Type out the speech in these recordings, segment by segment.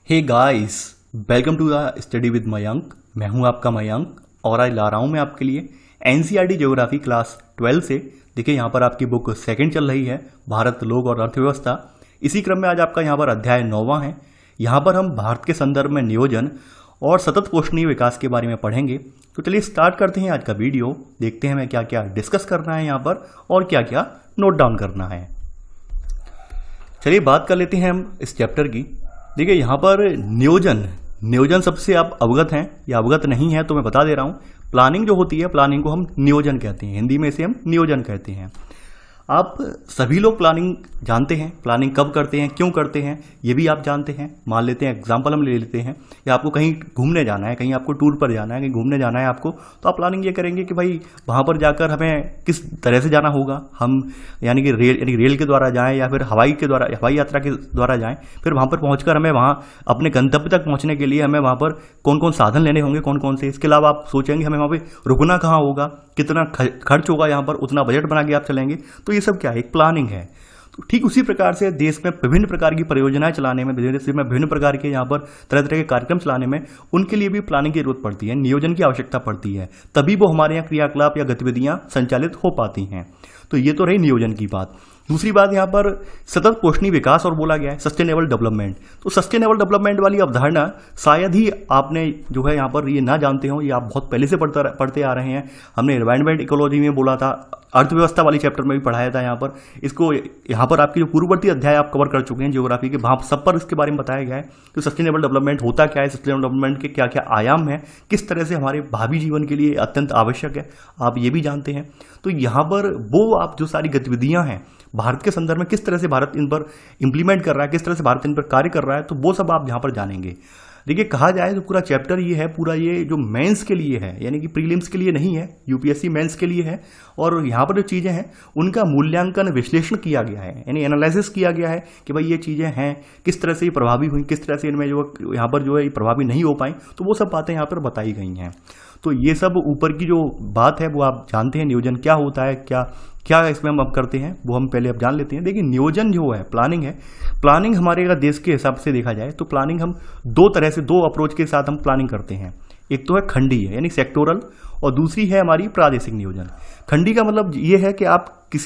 Hey guys, welcome to the study with Mayank. मैं हूं आपका मयंक और आज ला रहा हूं मैं आपके लिए एनसीईआरटी ज्योग्राफी क्लास 12 से। देखिए यहाँ पर आपकी बुक सेकंड चल रही है, भारत, लोग और अर्थव्यवस्था। इसी क्रम में आज आपका यहाँ पर अध्याय 9वां है। यहाँ पर हम भारत के संदर्भ में नियोजन और सतत पोषणीय विकास के बारे में पढ़ेंगे। तो चलिए स्टार्ट करते हैं आज का वीडियो। देखते हैं हमें क्या क्या डिस्कस करना है यहाँ पर और क्या क्या नोट डाउन करना है। चलिए बात कर लेते हैं हम इस चैप्टर की। देखिए यहाँ पर नियोजन सबसे आप अवगत हैं या अवगत नहीं है तो मैं बता दे रहा हूँ। प्लानिंग जो होती है, प्लानिंग को हम नियोजन कहते हैं, हिंदी में इसे हम नियोजन कहते हैं। आप सभी लोग प्लानिंग जानते हैं, प्लानिंग कब करते हैं, क्यों करते हैं, ये भी आप जानते हैं। मान लेते हैं एग्जाम्पल हम ले लेते हैं, या आपको कहीं घूमने जाना है, कहीं आपको टूर पर जाना है, कहीं घूमने जाना है आपको, तो आप प्लानिंग ये करेंगे कि भाई वहाँ पर जाकर हमें किस तरह से जाना होगा। हम यानी कि रेल के द्वारा जाएँ या फिर हवाई यात्रा के द्वारा जाएँ। फिर वहाँ पर पहुँचकर हमें वहाँ अपने गंतव्य तक पहुँचने के लिए हमें वहाँ पर कौन कौन साधन लेने होंगे, कौन कौन से। इसके अलावा आप सोचेंगे हमें वहाँ पर रुकना कहाँ होगा, कितना खर्च होगा, यहाँ पर उतना बजट बना के आप चलेंगे। तो ये सब क्या है, एक प्लानिंग है। तो ठीक उसी प्रकार से देश में विभिन्न प्रकार की परियोजनाएं चलाने में, देश में विभिन्न प्रकार के यहाँ पर तरह तरह के कार्यक्रम चलाने में, उनके लिए भी प्लानिंग की जरूरत पड़ती है, नियोजन की आवश्यकता पड़ती है। तभी वो हमारे यहाँ क्रियाकलाप या गतिविधियां संचालित हो पाती हैं। तो ये तो रही नियोजन की बात। दूसरी बात यहाँ पर सतत पोषणीय विकास और बोला गया है, सस्टेनेबल डेवलपमेंट। तो सस्टेनेबल डेवलपमेंट वाली अवधारणा शायद ही आपने जो है यहाँ पर ये ना जानते हो, ये आप बहुत पहले से पढ़ते आ रहे हैं। हमने एनवायरमेंट इकोलॉजी में बोला था, अर्थव्यवस्था वाली चैप्टर में भी पढ़ाया था। यहाँ पर इसको यहाँ पर आपके जो पूर्ववर्ती अध्याय आप कवर कर चुके हैं ज्योग्राफी के, वहाँ सब पर इसके बारे में बताया गया है कि सस्टेनेबल डेवलपमेंट होता क्या है, सस्टेनेबल डेवलपमेंट के क्या क्या आयाम हैं, किस तरह से हमारे भावी जीवन के लिए अत्यंत आवश्यक है, आप ये भी जानते हैं। तो यहाँ पर वो आप जो सारी गतिविधियाँ हैं भारत के संदर्भ में, किस तरह से भारत इन पर इंप्लीमेंट कर रहा है, किस तरह से भारत इन पर कार्य कर रहा है, तो वो सब आप यहाँ पर जानेंगे। देखिए कहा जाए तो पूरा चैप्टर ये है, पूरा ये जो मेंस के लिए है, यानी कि प्रीलिम्स के लिए नहीं है, यूपीएससी मेंस के लिए है। और यहाँ पर जो चीज़ें हैं उनका मूल्यांकन, विश्लेषण किया गया है, यानी एनालिसिस किया गया है कि भाई ये चीज़ें हैं, किस तरह से ये प्रभावी हुई, किस तरह से इनमें जो यहाँ पर जो है प्रभावी नहीं हो पाई। तो वो सब बातें यहाँ पर बताई गई हैं। तो ये सब ऊपर की जो बात है वो आप जानते हैं, नियोजन क्या होता है, क्या क्या इसमें हम अब करते हैं वो हम पहले अब जान लेते हैं। देखिए नियोजन जो है, प्लानिंग है, प्लानिंग हमारे अगर देश के हिसाब से देखा जाए तो प्लानिंग हम दो तरह से, दो अप्रोच के साथ हम प्लानिंग करते हैं। एक तो है खंडीय यानी सेक्टोरल, और दूसरी है हमारी प्रादेशिक नियोजन। खंडी का मतलब ये है कि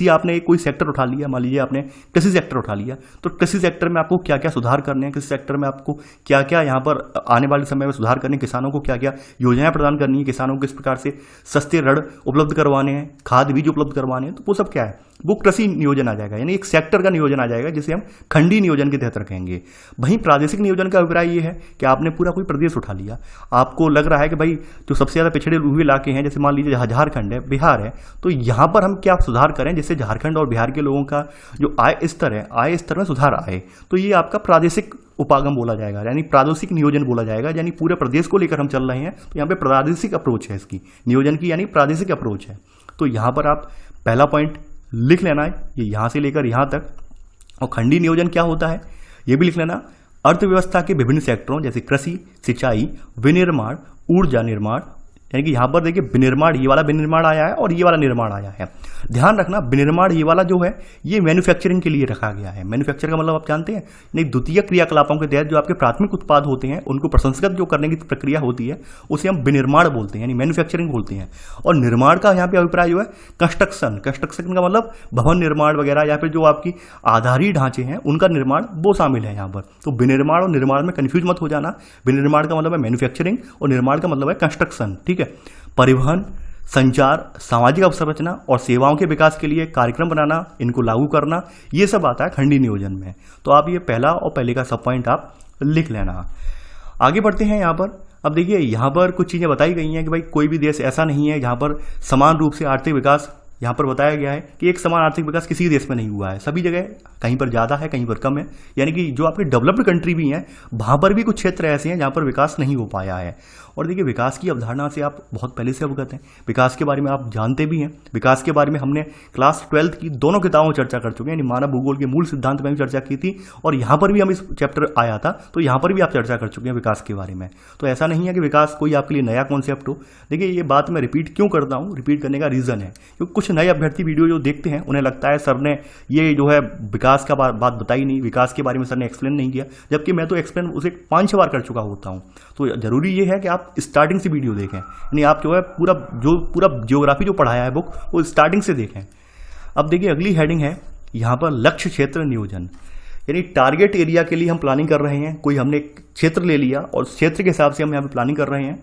आपने कोई सेक्टर उठा लिया, मान लीजिए आपने कृषि सेक्टर उठा लिया, तो कृषि सेक्टर में आपको क्या क्या सुधार करने हैं, कृषि सेक्टर में आपको क्या क्या यहाँ पर आने वाले समय में सुधार करने, किसानों को क्या क्या योजनाएं प्रदान करनी है, किसानों को किस प्रकार से सस्ते ऋण उपलब्ध करवाने हैं, खाद बीज उपलब्ध करवाने हैं, तो वो सब क्या है, वो कृषि नियोजन आ जाएगा, यानी एक सेक्टर का नियोजन आ जाएगा जिसे हम खंडी नियोजन के तहत रखेंगे। वहीं प्रादेशिक नियोजन का अभिप्राय ये है कि आपने पूरा कोई प्रदेश उठा लिया, आपको लग रहा है कि भाई जो सबसे ज़्यादा पिछड़े हुए इलाके हैं, जैसे मान लीजिए झारखंड है, बिहार है, तो यहाँ पर हम क्या सुधार करें जिससे झारखंड और बिहार के लोगों का जो आय स्तर है, आय स्तर में सुधार आए। तो ये आपका प्रादेशिक उपागम बोला जाएगा, यानी प्रादेशिक नियोजन बोला जाएगा, यानी पूरे प्रदेश को लेकर हम चल रहे हैं। तो यहाँ पे प्रादेशिक अप्रोच है इसकी, नियोजन की यानी प्रादेशिक अप्रोच है। तो यहाँ पर आप पहला पॉइंट लिख लेना है, ये यहाँ से लेकर यहाँ तक। और खंडी नियोजन क्या होता है ये भी लिख लेना। अर्थव्यवस्था के विभिन्न सेक्टरों जैसे कृषि, सिंचाई, विनिर्माण, ऊर्जा निर्माण, यानी कि यहाँ पर देखिए विनिर्माण, ये वाला विनिर्माण आया है और ये वाला निर्माण आया है। ध्यान रखना विनिर्माण ये वाला जो है ये मैन्युफैक्चरिंग के लिए रखा गया है। मैन्युफैक्चर का मतलब आप जानते हैं, नहीं, द्वितीय क्रियाकलापों के तहत जो आपके प्राथमिक उत्पाद होते हैं उनको प्रसंस्कृत जो करने की प्रक्रिया होती है उसे हम विनिर्माण बोलते हैं, यानी मैन्युफैक्चरिंग बोलते हैं। और निर्माण का यहाँ पे अभिप्राय जो है कंस्ट्रक्शन का मतलब भवन निर्माण वगैरह, या फिर जो आपकी आधारी ढांचे हैं उनका निर्माण, वो शामिल है यहाँ पर। तो विनिर्माण और निर्माण में कंफ्यूज मत हो जाना। विनिर्माण का मतलब है मैन्युफैक्चरिंग और निर्माण का मतलब है कंस्ट्रक्शन, ठीक है। परिवहन, संचार, सामाजिक अवसंरचना और सेवाओं के विकास के लिए कार्यक्रम बनाना, इनको लागू करना, ये सब आता है खंडी नियोजन में। तो आप ये पहला और पहले का सब पॉइंट आप लिख लेना। आगे बढ़ते हैं यहाँ पर। अब देखिए यहाँ पर कुछ चीज़ें बताई गई हैं कि भाई कोई भी देश ऐसा नहीं है जहाँ पर समान रूप से आर्थिक विकास, यहाँ पर बताया गया है कि एक समान आर्थिक विकास किसी देश में नहीं हुआ है। सभी जगह कहीं पर ज़्यादा है, कहीं पर कम है। यानी कि जो आपके डेवलप्ड कंट्री भी हैं वहाँ पर भी कुछ क्षेत्र ऐसे हैं जहाँ पर विकास नहीं हो पाया है। और देखिए विकास की अवधारणा से आप बहुत पहले से अवगत हैं, विकास के बारे में आप जानते भी हैं। विकास के बारे में हमने क्लास 12 की दोनों किताबों में चर्चा कर चुके हैं, यानी मानव भूगोल के मूल सिद्धांत में भी चर्चा की थी और यहाँ पर भी हम इस चैप्टर आया था तो यहाँ पर भी आप चर्चा कर चुके हैं विकास के बारे में। तो ऐसा नहीं है कि विकास कोई आपके लिए नया कॉन्सेप्ट हो। देखिए ये बात मैं रिपीट क्यों करता हूँ, रिपीट करने का रीज़न है क्योंकि कुछ कुछ नए अभ्यर्थी वीडियो जो देखते हैं उन्हें लगता है सर ने ये जो है विकास का बात बताई नहीं, विकास के बारे में सर ने एक्सप्लेन नहीं किया, जबकि मैं तो एक्सप्लेन उसे 5-6 बार कर चुका होता हूँ। तो जरूरी ये है कि आप स्टार्टिंग से वीडियो देखें, यानी आप जो है पूरा जियोग्राफी जो पढ़ाया है बुक वो स्टार्टिंग से देखें। अब देखिए अगली हेडिंग है यहाँ पर लक्ष्य क्षेत्र नियोजन, यानी टारगेट एरिया के लिए हम प्लानिंग कर रहे हैं। कोई हमने एक क्षेत्र ले लिया और उस क्षेत्र के हिसाब से हम यहाँ पर प्लानिंग कर रहे हैं।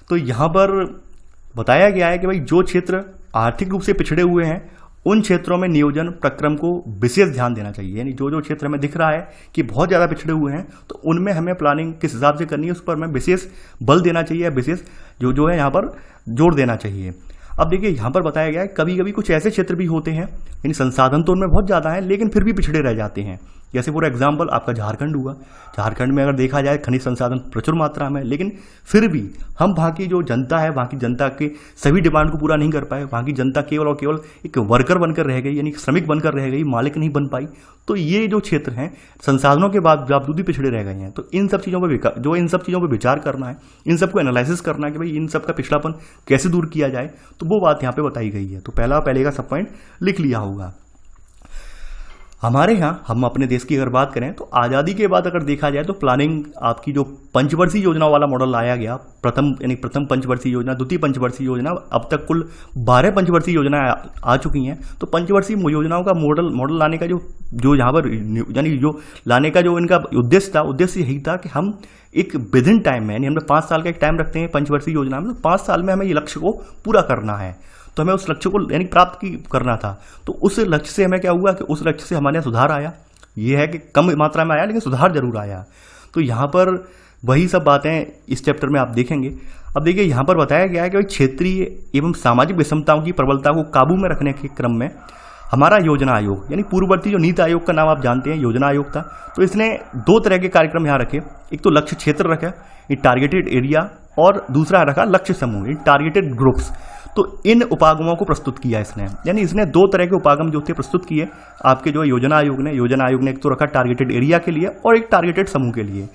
तो यहाँ पर बताया गया है कि भाई जो क्षेत्र आर्थिक रूप से पिछड़े हुए हैं उन क्षेत्रों में नियोजन प्रक्रम को विशेष ध्यान देना चाहिए। यानी जो क्षेत्र हमें दिख रहा है कि बहुत ज़्यादा पिछड़े हुए हैं तो उनमें हमें प्लानिंग किस हिसाब से करनी है उस पर हमें विशेष बल देना चाहिए, विशेष जो है यहाँ पर जोर देना चाहिए। अब देखिए यहाँ पर बताया गया है कभी कभी कुछ ऐसे क्षेत्र भी होते हैं यानी संसाधन तो उनमें बहुत ज़्यादा है लेकिन फिर भी पिछड़े रह जाते हैं। जैसे फॉर एग्जाम्पल आपका झारखंड हुआ, झारखंड में अगर देखा जाए खनिज संसाधन प्रचुर मात्रा में, लेकिन फिर भी हम वहाँ की जो जनता है, वहाँ की जनता के सभी डिमांड को पूरा नहीं कर पाए। वहाँ की जनता केवल और केवल एक वर्कर बनकर रह गई, यानी श्रमिक बनकर रह गई, मालिक नहीं बन पाई। तो ये जो क्षेत्र हैं संसाधनों के बावजूद भी पिछड़े रह गए हैं। तो इन सब चीज़ों पर इन सब चीज़ों पर विचार करना है, इन सबको एनालिसिस करना है कि भाई इन सब का पिछड़ापन कैसे दूर किया जाए, तो वो बात यहाँ पे बताई गई है। तो पहले का सब पॉइंट लिख लिया होगा। हमारे यहाँ हम अपने देश की अगर बात करें तो आज़ादी के बाद अगर देखा जाए तो प्लानिंग आपकी जो पंचवर्षीय योजना वाला मॉडल लाया गया, प्रथम पंचवर्षीय योजना, द्वितीय पंचवर्षीय योजना, अब तक कुल 12 पंचवर्षीय योजनाएं आ चुकी हैं। तो पंचवर्षीय योजनाओं का मॉडल लाने का जो यहाँ पर यानी जो लाने का जो इनका उद्देश्य यही था कि हम एक विदिन टाइम में, यानी हमने 5 साल का एक टाइम रखते हैं पंचवर्षीय योजना में, तो 5 साल में हमें ये लक्ष्य को पूरा करना है। तो हमें उस लक्ष्य को यानी प्राप्त करना था। तो उस लक्ष्य से हमें क्या हुआ कि उस लक्ष्य से हमारे यहाँ सुधार आया। ये है कि कम मात्रा में आया लेकिन सुधार जरूर आया। तो यहाँ पर वही सब बातें इस चैप्टर में आप देखेंगे। अब देखिए यहाँ पर बताया गया है कि क्षेत्रीय एवं सामाजिक विषमताओं की प्रबलता को काबू में रखने के क्रम में हमारा योजना आयोग, यानी पूर्ववर्ती जो नीति आयोग का नाम आप जानते हैं योजना आयोग था, तो इसने 2 तरह के कार्यक्रम यहाँ रखे। एक तो लक्ष्य क्षेत्र रखा, ये टारगेटेड एरिया, और दूसरा रखा लक्ष्य समूह, ये टारगेटेड ग्रुप्स। तो इन उपागमों को प्रस्तुत किया इसने, यानी इसने 2 तरह के उपागम जो थे प्रस्तुत किए आपके जो योजना आयोग ने एक तो रखा टारगेटेड एरिया के लिए और एक टारगेटेड समूह के लिए।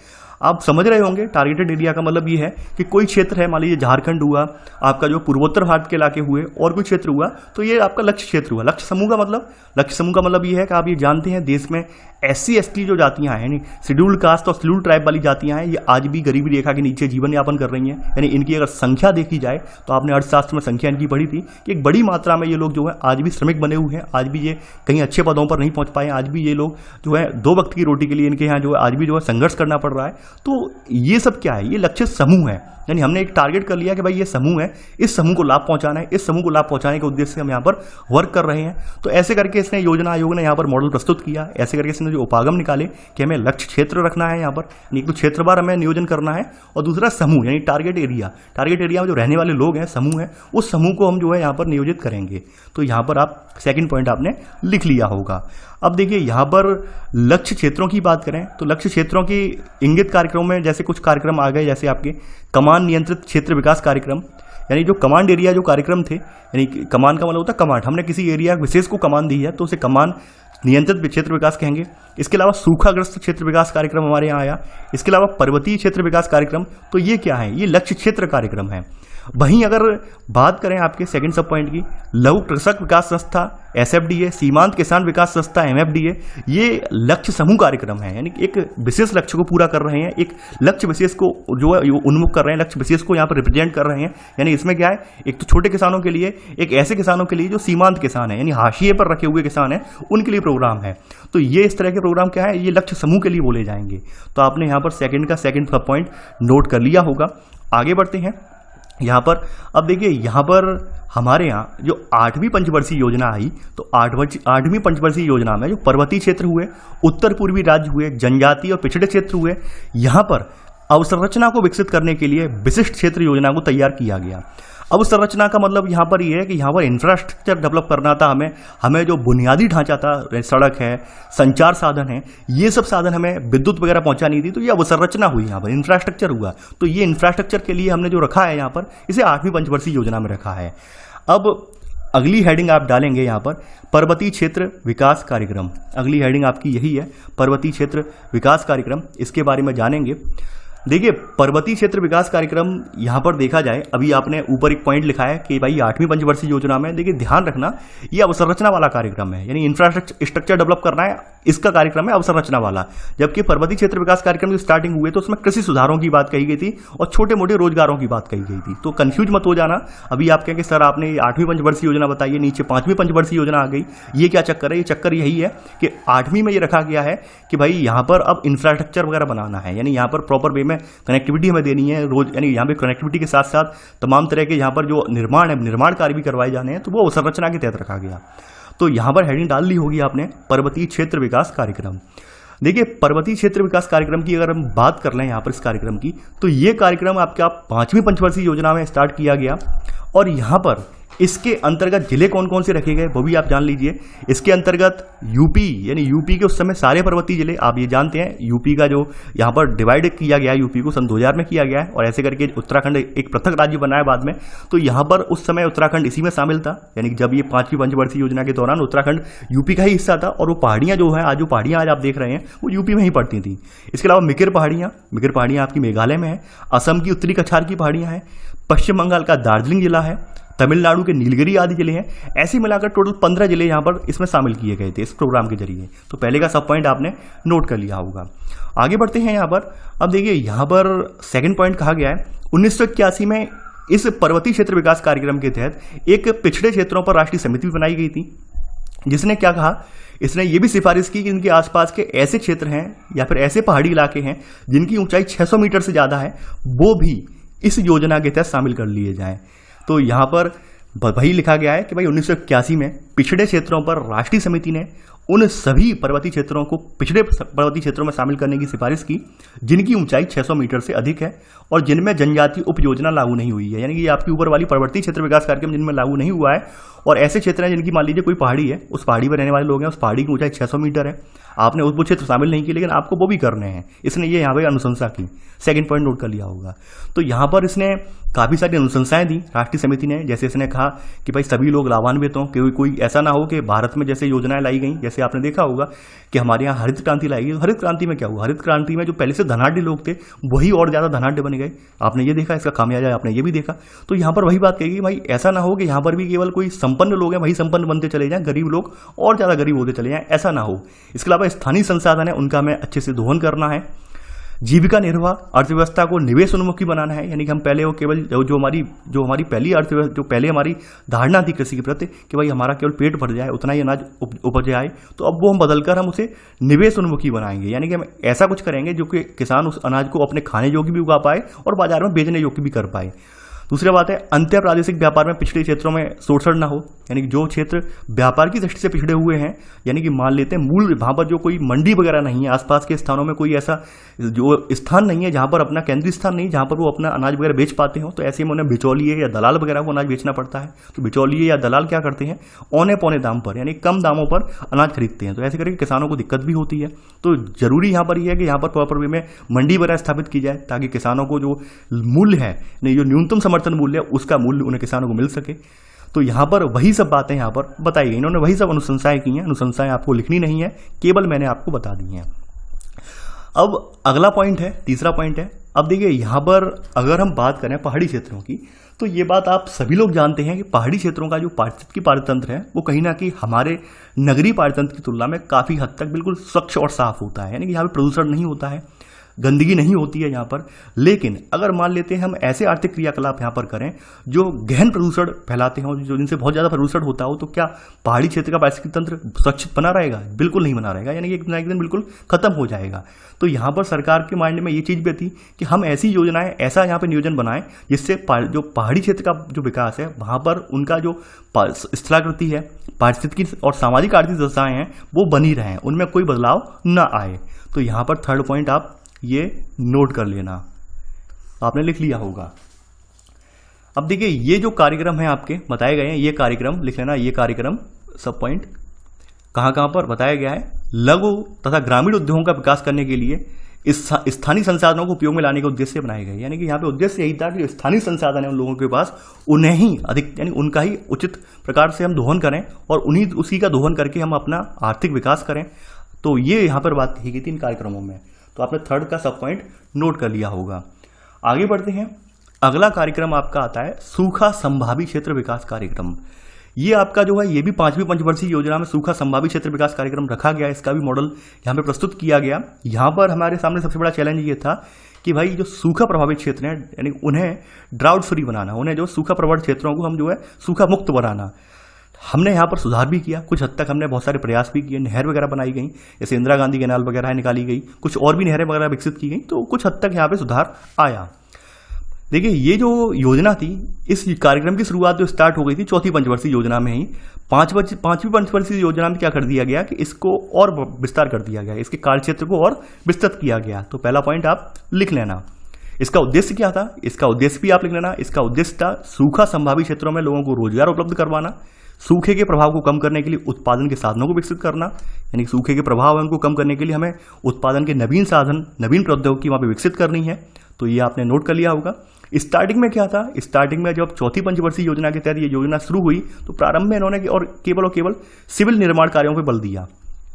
आप समझ रहे होंगे टारगेटेड एरिया का मतलब ये है कि कोई क्षेत्र है, मान लीजिए झारखंड हुआ, आपका जो पूर्वोत्तर भारत के इलाके हुए, और कोई क्षेत्र हुआ, तो ये आपका लक्ष्य क्षेत्र हुआ। लक्ष्य समूह का मतलब ये है कि आप ये जानते हैं देश में SC ST जो जातियां हैं, यानी शेड्यूल्ड कास्ट और शेड्यूल्ड ट्राइब वाली जातियां हैं, ये आज भी गरीबी रेखा के नीचे जीवन यापन कर रही हैं। यानी इनकी अगर संख्या देखी जाए तो आपने अर्थशास्त्र में संख्या इनकी पढ़ी थी कि एक बड़ी मात्रा में ये लोग जो है आज भी श्रमिक बने हुए हैं, आज भी ये कहीं अच्छे पदों पर नहीं पहुंच पाए, आज भी ये लोग जो है 2 वक्त की रोटी के लिए इनके यहाँ जो है आज भी जो है संघर्ष करना पड़ रहा है। तो ये सब क्या है, ये लक्ष्य समूह है। यानी हमने एक टारगेट कर लिया कि भाई ये समूह है, इस समूह को लाभ पहुंचाना है, इस समूह को लाभ पहुंचाने के उद्देश्य से हम यहाँ पर वर्क कर रहे हैं। तो ऐसे करके इसने योजना आयोग ने यहाँ पर मॉडल प्रस्तुत किया, ऐसे करके इसने जो उपागम निकाले कि हमें लक्ष्य क्षेत्र रखना है यहाँ पर, एक तो क्षेत्रवार हमें नियोजन करना है, और दूसरा समूह यानी टारगेट एरिया में जो रहने वाले लोग हैं, समूह है, उस समूह को हम जो है यहाँ पर नियोजित करेंगे। तो यहाँ पर आप सेकंड पॉइंट आपने लिख लिया होगा। अब देखिए यहाँ पर लक्ष्य क्षेत्रों की बात करें तो लक्ष्य क्षेत्रों की इंगित कार्यक्रमों में जैसे कुछ कार्यक्रम आ गए, जैसे आपके कमांड नियंत्रित क्षेत्र विकास कार्यक्रम, यानी जो कमांड एरिया जो कार्यक्रम थे, यानी कमांड का मतलब होता है कमांड, हमने किसी एरिया विशेष को कमांड दी है तो उसे कमांड नियंत्रित क्षेत्र विकास कहेंगे। इसके अलावा सूखाग्रस्त क्षेत्र विकास कार्यक्रम हमारे यहाँ आया। इसके अलावा पर्वतीय क्षेत्र विकास कार्यक्रम, तो ये क्या है, ये लक्ष्य क्षेत्र कार्यक्रम है। वहीं अगर बात करें आपके सेकंड सब पॉइंट की, लघु कृषक विकास संस्था SFDA, सीमांत किसान विकास संस्था MFDA, ये लक्ष्य समूह कार्यक्रम है, यानी एक विशेष लक्ष्य को पूरा कर रहे हैं, एक लक्ष्य विशेष को जो है उन्मुख कर रहे हैं, लक्ष्य विशेष को यहाँ पर रिप्रेजेंट कर रहे हैं। यानी इसमें क्या है, एक तो छोटे किसानों के लिए, एक ऐसे किसानों के लिए जो सीमांत किसान है, यानी हाशिए पर रखे हुए किसान हैं, उनके लिए प्रोग्राम है। तो ये इस तरह के प्रोग्राम क्या है, ये लक्ष्य समूह के लिए बोले जाएंगे। तो आपने यहाँ पर सेकंड सब पॉइंट नोट कर लिया होगा। आगे बढ़ते हैं यहाँ पर। अब देखिए यहाँ पर हमारे यहाँ जो 8वीं पंचवर्षीय योजना आई, तो 8वीं पंचवर्षीय योजना में जो पर्वतीय क्षेत्र हुए, उत्तर पूर्वी राज्य हुए, जनजातीय और पिछड़े क्षेत्र हुए, यहाँ पर अवसंरचना को विकसित करने के लिए विशिष्ट क्षेत्र योजना को तैयार किया गया। अवसंरचना का मतलब यहाँ पर ये है कि यहाँ पर इंफ्रास्ट्रक्चर डेवलप करना था, हमें जो बुनियादी ढांचा था, सड़क है, संचार साधन है, ये सब साधन हमें विद्युत वगैरह पहुँचानी थी, तो ये अवसंरचना हुई, यहाँ पर इंफ्रास्ट्रक्चर हुआ। तो ये इंफ्रास्ट्रक्चर के लिए हमने जो रखा है यहाँ पर, इसे 8वीं पंचवर्षीय योजना में रखा है। अब अगली हेडिंग आप डालेंगे यहाँ पर पर्वतीय क्षेत्र विकास कार्यक्रम। अगली हेडिंग आपकी यही है, पर्वतीय क्षेत्र विकास कार्यक्रम। इसके बारे में जानेंगे। देखिए, पर्वतीय क्षेत्र विकास कार्यक्रम यहाँ पर देखा जाए, अभी आपने ऊपर एक पॉइंट लिखा है कि भाई 8वीं पंचवर्षीय योजना में, देखिए ध्यान रखना, ये अवसंरचना वाला कार्यक्रम है, यानी इंफ्रास्ट्रक्चर डेवलप करना है, इसका कार्यक्रम है अवसंरचना वाला। जबकि पर्वतीय क्षेत्र विकास कार्यक्रम की स्टार्टिंग हुए तो उसमें कृषि सुधारों की बात कही गई थी और छोटे मोटे रोजगारों की बात कही गई थी। तो कंफ्यूज मत हो जाना। अभी आप कहेंगे सर आपने 8वीं पंचवर्षीय योजना बताई है, नीचे 5वीं पंचवर्षीय योजना आ गई, ये क्या चक्कर है? ये चक्कर यही है कि 8वीं में ये रखा गया है कि भाई यहाँ पर अब इंफ्रास्ट्रक्चर वगैरह बनाना है, यानी यहाँ पर प्रॉपर वे में कनेक्टिविटी हमें देनी है रोज, यानी यहाँ पे कनेक्टिविटी के साथ साथ तमाम तरह के यहाँ पर जो निर्माण है, निर्माण कार्य भी करवाए जाने हैं, तो वो अवसंरचना के तहत रखा गया। तो यहाँ पर हेडिंग डाल ली होगी आपने, पर्वतीय क्षेत्र विकास कार्यक्रम। देखिए, पर्वतीय क्षेत्र विकास कार्यक्रम की अगर हम बात कर लें यहाँ पर इस कार्यक्रम की, तो ये कार्यक्रम आपका 5वीं पंचवर्षीय योजना में स्टार्ट किया गया और यहाँ पर इसके अंतर्गत जिले कौन कौन से रखे गए वो भी आप जान लीजिए। इसके अंतर्गत यूपी, यानी यूपी के उस समय सारे पर्वतीय जिले, आप ये जानते हैं यूपी का जो यहाँ पर डिवाइड किया गया, यूपी को सन 2000 में किया गया है और ऐसे करके उत्तराखंड एक पृथक राज्य बनाया बाद में। तो यहाँ पर उस समय उत्तराखंड इसी में शामिल था, यानी जब ये 5वीं पंचवर्षीय योजना के दौरान उत्तराखंड यूपी का ही हिस्सा था और वो पहाड़ियाँ जो है, आज जो पहाड़ियाँ आज आप देख रहे हैं वो यूपी में ही पड़ती थी। इसके अलावा मिकिर पहाड़ियाँ आपकी मेघालय में है, असम की उत्तरी कछार की पहाड़ियाँ हैं, पश्चिम बंगाल का दार्जिलिंग जिला है, तमिलनाडु के नीलगिरी आदि जिले हैं। ऐसे मिलाकर टोटल 15 जिले यहाँ पर इसमें शामिल किए गए थे इस प्रोग्राम के जरिए। तो पहले का सब पॉइंट आपने नोट कर लिया होगा। आगे बढ़ते हैं यहाँ पर। अब देखिए, यहाँ पर सेकंड पॉइंट कहा गया है 1981 में इस पर्वतीय क्षेत्र विकास कार्यक्रम के तहत एक पिछड़े क्षेत्रों पर राष्ट्रीय समिति बनाई गई थी, जिसने क्या कहा, इसने ये भी सिफारिश की कि इनके आसपास के ऐसे क्षेत्र हैं या फिर ऐसे पहाड़ी इलाके हैं जिनकी ऊंचाई 600 मीटर से ज़्यादा है, वो भी इस योजना के तहत शामिल कर लिए जाएं। तो यहाँ पर वही लिखा गया है कि भाई 1981 में पिछड़े क्षेत्रों पर राष्ट्रीय समिति ने उन सभी पर्वतीय क्षेत्रों को पिछड़े पर्वतीय क्षेत्रों में शामिल करने की सिफारिश की जिनकी ऊंचाई 600 मीटर से अधिक है और जिनमें जनजातीय उप योजना लागू नहीं हुई है, यानी कि ये आपकी ऊपर वाली पर्वतीय क्षेत्र विकास कार्यक्रम जिनमें लागू नहीं हुआ है। और ऐसे क्षेत्र हैं जिनकी मान लीजिए कोई पहाड़ी है, उस पहाड़ी पर रहने वाले लोग हैं, उस पहाड़ी की ऊंचाई 600 मीटर है, आपने उस क्षेत्र शामिल नहीं किए लेकिन आपको वो भी करने हैं, इसने ये यहाँ पर अनुशंसा की। सेकंड पॉइंट नोट कर लिया होगा। तो यहाँ पर इसने काफ़ी सारी अनुशंसाएं दी राष्ट्रीय समिति ने, जैसे इसने कहा कि भाई सभी लोग लाभान्वित हों, कोई ऐसा ना हो कि भारत में जैसे योजनाएं लाई गई, जैसे आपने देखा होगा कि हमारे यहाँ हरित क्रांति लाई गई। हरित क्रांति में क्या हुआ, हरित क्रांति में जो पहले से धनाढ़ लोग थे वही और ज़्यादा धनाढ़ बन गए। आपने ये देखा, इसका खामियाजा आपने ये भी देखा। तो यहाँ पर वही बात कहेगी भाई ऐसा ना हो कि यहाँ पर भी केवल कोई संपन्न लोग हैं वही संपन्न बनते चले जाएं, गरीब लोग और ज़्यादा गरीब होते चले जाएं, ऐसा ना हो। इसके अलावा स्थानीय संसाधन है उनका हमें अच्छे से दोहन करना है। जीविका निर्वाह अर्थव्यवस्था को निवेश उन्मुखी बनाना है, यानी कि हम पहले वो केवल जो हमारी पहली अर्थव्यवस्था, जो पहले हमारी धारणा थी कृषि के प्रति कि भाई हमारा केवल पेट भर जाए, उतना ही अनाज उपज आए, तो अब वो हम बदलकर हम उसे निवेश उन्मुखी बनाएंगे, यानी कि हम ऐसा कुछ करेंगे जो कि किसान उस अनाज को अपने खाने योग्य भी उगा पाए और बाजार में बेचने योग्य भी कर पाए। दूसरी बात है, अंतर प्रादेशिक व्यापार में पिछड़े क्षेत्रों में शोषण ना हो, यानी कि जो क्षेत्र व्यापार की दृष्टि से पिछड़े हुए हैं, यानी कि मान लेते हैं मूल वहाँ पर जो कोई मंडी वगैरह नहीं है, आसपास के स्थानों में कोई ऐसा जो स्थान नहीं है जहाँ पर अपना केंद्रीय स्थान नहीं, जहाँ पर वो अपना अनाज वगैरह बेच पाते हो, तो ऐसे में उन्हें बिचौलिए या दलाल वगैरह को अनाज बेचना पड़ता है। तो बिचौलिए या दलाल क्या करते हैं, औने पौने दाम पर, यानी कम दामों पर अनाज खरीदते हैं, तो ऐसे करके किसानों को दिक्कत भी होती है। तो जरूरी यहाँ पर यह है कि यहाँ पर प्रॉपर वे में मंडी वगैरह स्थापित की जाए ताकि किसानों को जो मूल्य है, जो न्यूनतम समर्थन मूल्य है, उसका मूल्य उन्हें किसानों को मिल सके। तो यहाँ पर वही सब बातें यहाँ पर बताई गई, इन्होंने वही सब अनुशंसाएं की हैं। अनुशंसाएं आपको लिखनी नहीं है, केवल मैंने आपको बता दी हैं। अब अगला पॉइंट है, तीसरा पॉइंट है। अब देखिए, यहाँ पर अगर हम बात करें पहाड़ी क्षेत्रों की, तो ये बात आप सभी लोग जानते हैं कि पहाड़ी क्षेत्रों का जो पारिस्थितिकी पारतंत्र है वो कहीं ना कहीं हमारे नगरीय पारतंत्र की तुलना में काफ़ी हद तक बिल्कुल स्वच्छ और साफ होता है, यानी कि यहाँ पर प्रदूषण नहीं होता है, गंदगी नहीं होती है यहाँ पर। लेकिन अगर मान लेते हैं हम ऐसे आर्थिक क्रियाकलाप यहाँ पर करें जो गहन प्रदूषण फैलाते हों, जो जिनसे बहुत ज़्यादा प्रदूषण होता हो, तो क्या पहाड़ी क्षेत्र का पारिस्थितिक तंत्र स्वच्छ बना रहेगा? बिल्कुल नहीं बना रहेगा, यानी कि एक ना एक दिन बिल्कुल खत्म हो जाएगा। तो यहाँ पर सरकार के माइंड में ये चीज़ भी थी कि हम ऐसी योजनाएं, ऐसा यहाँ पर नियोजन बनाएं जिससे जो पहाड़ी क्षेत्र का जो विकास है वहाँ पर उनका जो स्थलाकृति है, पारिस्थितिकी और सामाजिक आर्थिक दशाएं हैं वो बनी रहें, उनमें कोई बदलाव न आए। तो यहाँ पर थर्ड पॉइंट आप ये नोट कर लेना, आपने लिख लिया होगा। अब देखिए, ये जो कार्यक्रम है आपके बताए गए हैं, ये कार्यक्रम लिख लेना। ये कार्यक्रम सब पॉइंट कहाँ कहाँ पर बताया गया है। लघु तथा ग्रामीण उद्योगों का विकास करने के लिए इस स्थानीय संसाधनों को उपयोग में लाने के उद्देश्य से बनाए गए, यानी कि यहाँ पे उद्देश्य यही था कि स्थानीय संसाधन है उन लोगों के पास, उन्हें ही अधिक, यानी उनका ही उचित प्रकार से हम दोहन करें और उसी का दोहन करके हम अपना आर्थिक विकास करें। तो ये यहाँ पर बात की गई थी इन कार्यक्रमों में। तो आपने थर्ड का सब पॉइंट नोट कर लिया होगा। आगे बढ़ते हैं। अगला कार्यक्रम आपका आता है सूखा संभावी क्षेत्र विकास कार्यक्रम। ये आपका जो है ये भी 5वीं पंचवर्षीय योजना में सूखा संभावी क्षेत्र विकास कार्यक्रम रखा गया। इसका भी मॉडल यहाँ पे प्रस्तुत किया गया। यहाँ पर हमारे सामने सबसे बड़ा चैलेंज ये था कि भाई जो सूखा प्रभावित क्षेत्र हैं यानी उन्हें ड्राउट फ्री बनाना, उन्हें जो सूखा प्रभावित क्षेत्रों को हम जो है सूखा मुक्त बनाना। हमने यहाँ पर सुधार भी किया, कुछ हद तक हमने बहुत सारे प्रयास भी किए, नहर वगैरह बनाई गई, जैसे इंदिरा गांधी कैनाल वगैरह निकाली गई, कुछ और भी नहरें वगैरह विकसित की गई, तो कुछ हद तक यहाँ पे सुधार आया। देखिए ये जो योजना थी, इस कार्यक्रम की शुरुआत जो स्टार्ट हो गई थी चौथी पंचवर्षीय योजना में ही। पांचवी पंचवर्षीय योजना में क्या कर दिया गया कि इसको और विस्तार कर दिया गया, इसके कार्य क्षेत्र को और विस्तृत किया गया। तो पहला पॉइंट आप लिख लेना। इसका उद्देश्य क्या था, इसका उद्देश्य भी आप लिख लेना। इसका उद्देश्य था सूखा संभावी क्षेत्रों में लोगों को रोजगार उपलब्ध करवाना, सूखे के प्रभाव को कम करने के लिए उत्पादन के साधनों को विकसित करना, यानी सूखे के प्रभाव है उनको कम करने के लिए हमें उत्पादन के नवीन साधन, नवीन प्रौद्योगिकी वहां पर विकसित करनी है। तो ये आपने नोट कर लिया होगा। स्टार्टिंग में क्या था, स्टार्टिंग में जब चौथी पंचवर्षीय योजना के तहत ये योजना शुरू हुई तो प्रारंभ में इन्होंने और केवल सिविल निर्माण कार्यों पर बल दिया।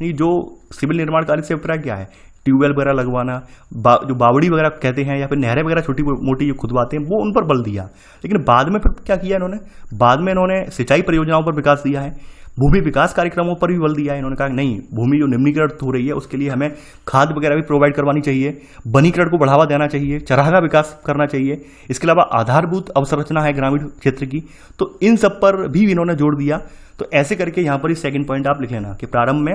जो सिविल निर्माण कार्य से अभिप्राय क्या है, ट्यूबवेल वगैरह लगवाना, जो बावड़ी वगैरह कहते हैं या फिर नहरें वगैरह छोटी मोटी जो खुदवाते हैं, वो उन पर बल दिया। लेकिन बाद में फिर क्या किया इन्होंने, बाद में इन्होंने सिंचाई परियोजनाओं पर विकास दिया है, भूमि विकास कार्यक्रमों पर भी बल दिया है। इन्होंने कहा नहीं, भूमि जो निम्नीकरण हो रही है उसके लिए हमें खाद वगैरह भी प्रोवाइड करवानी चाहिए, वनीकरण को बढ़ावा देना चाहिए, चरागाह विकास करना चाहिए। इसके अलावा आधारभूत अवसंरचना है ग्रामीण क्षेत्र की, तो इन सब पर भी इन्होंने जोड़ दिया। तो ऐसे करके यहाँ पर ही सेकंड पॉइंट आप लिख लेना कि प्रारंभ में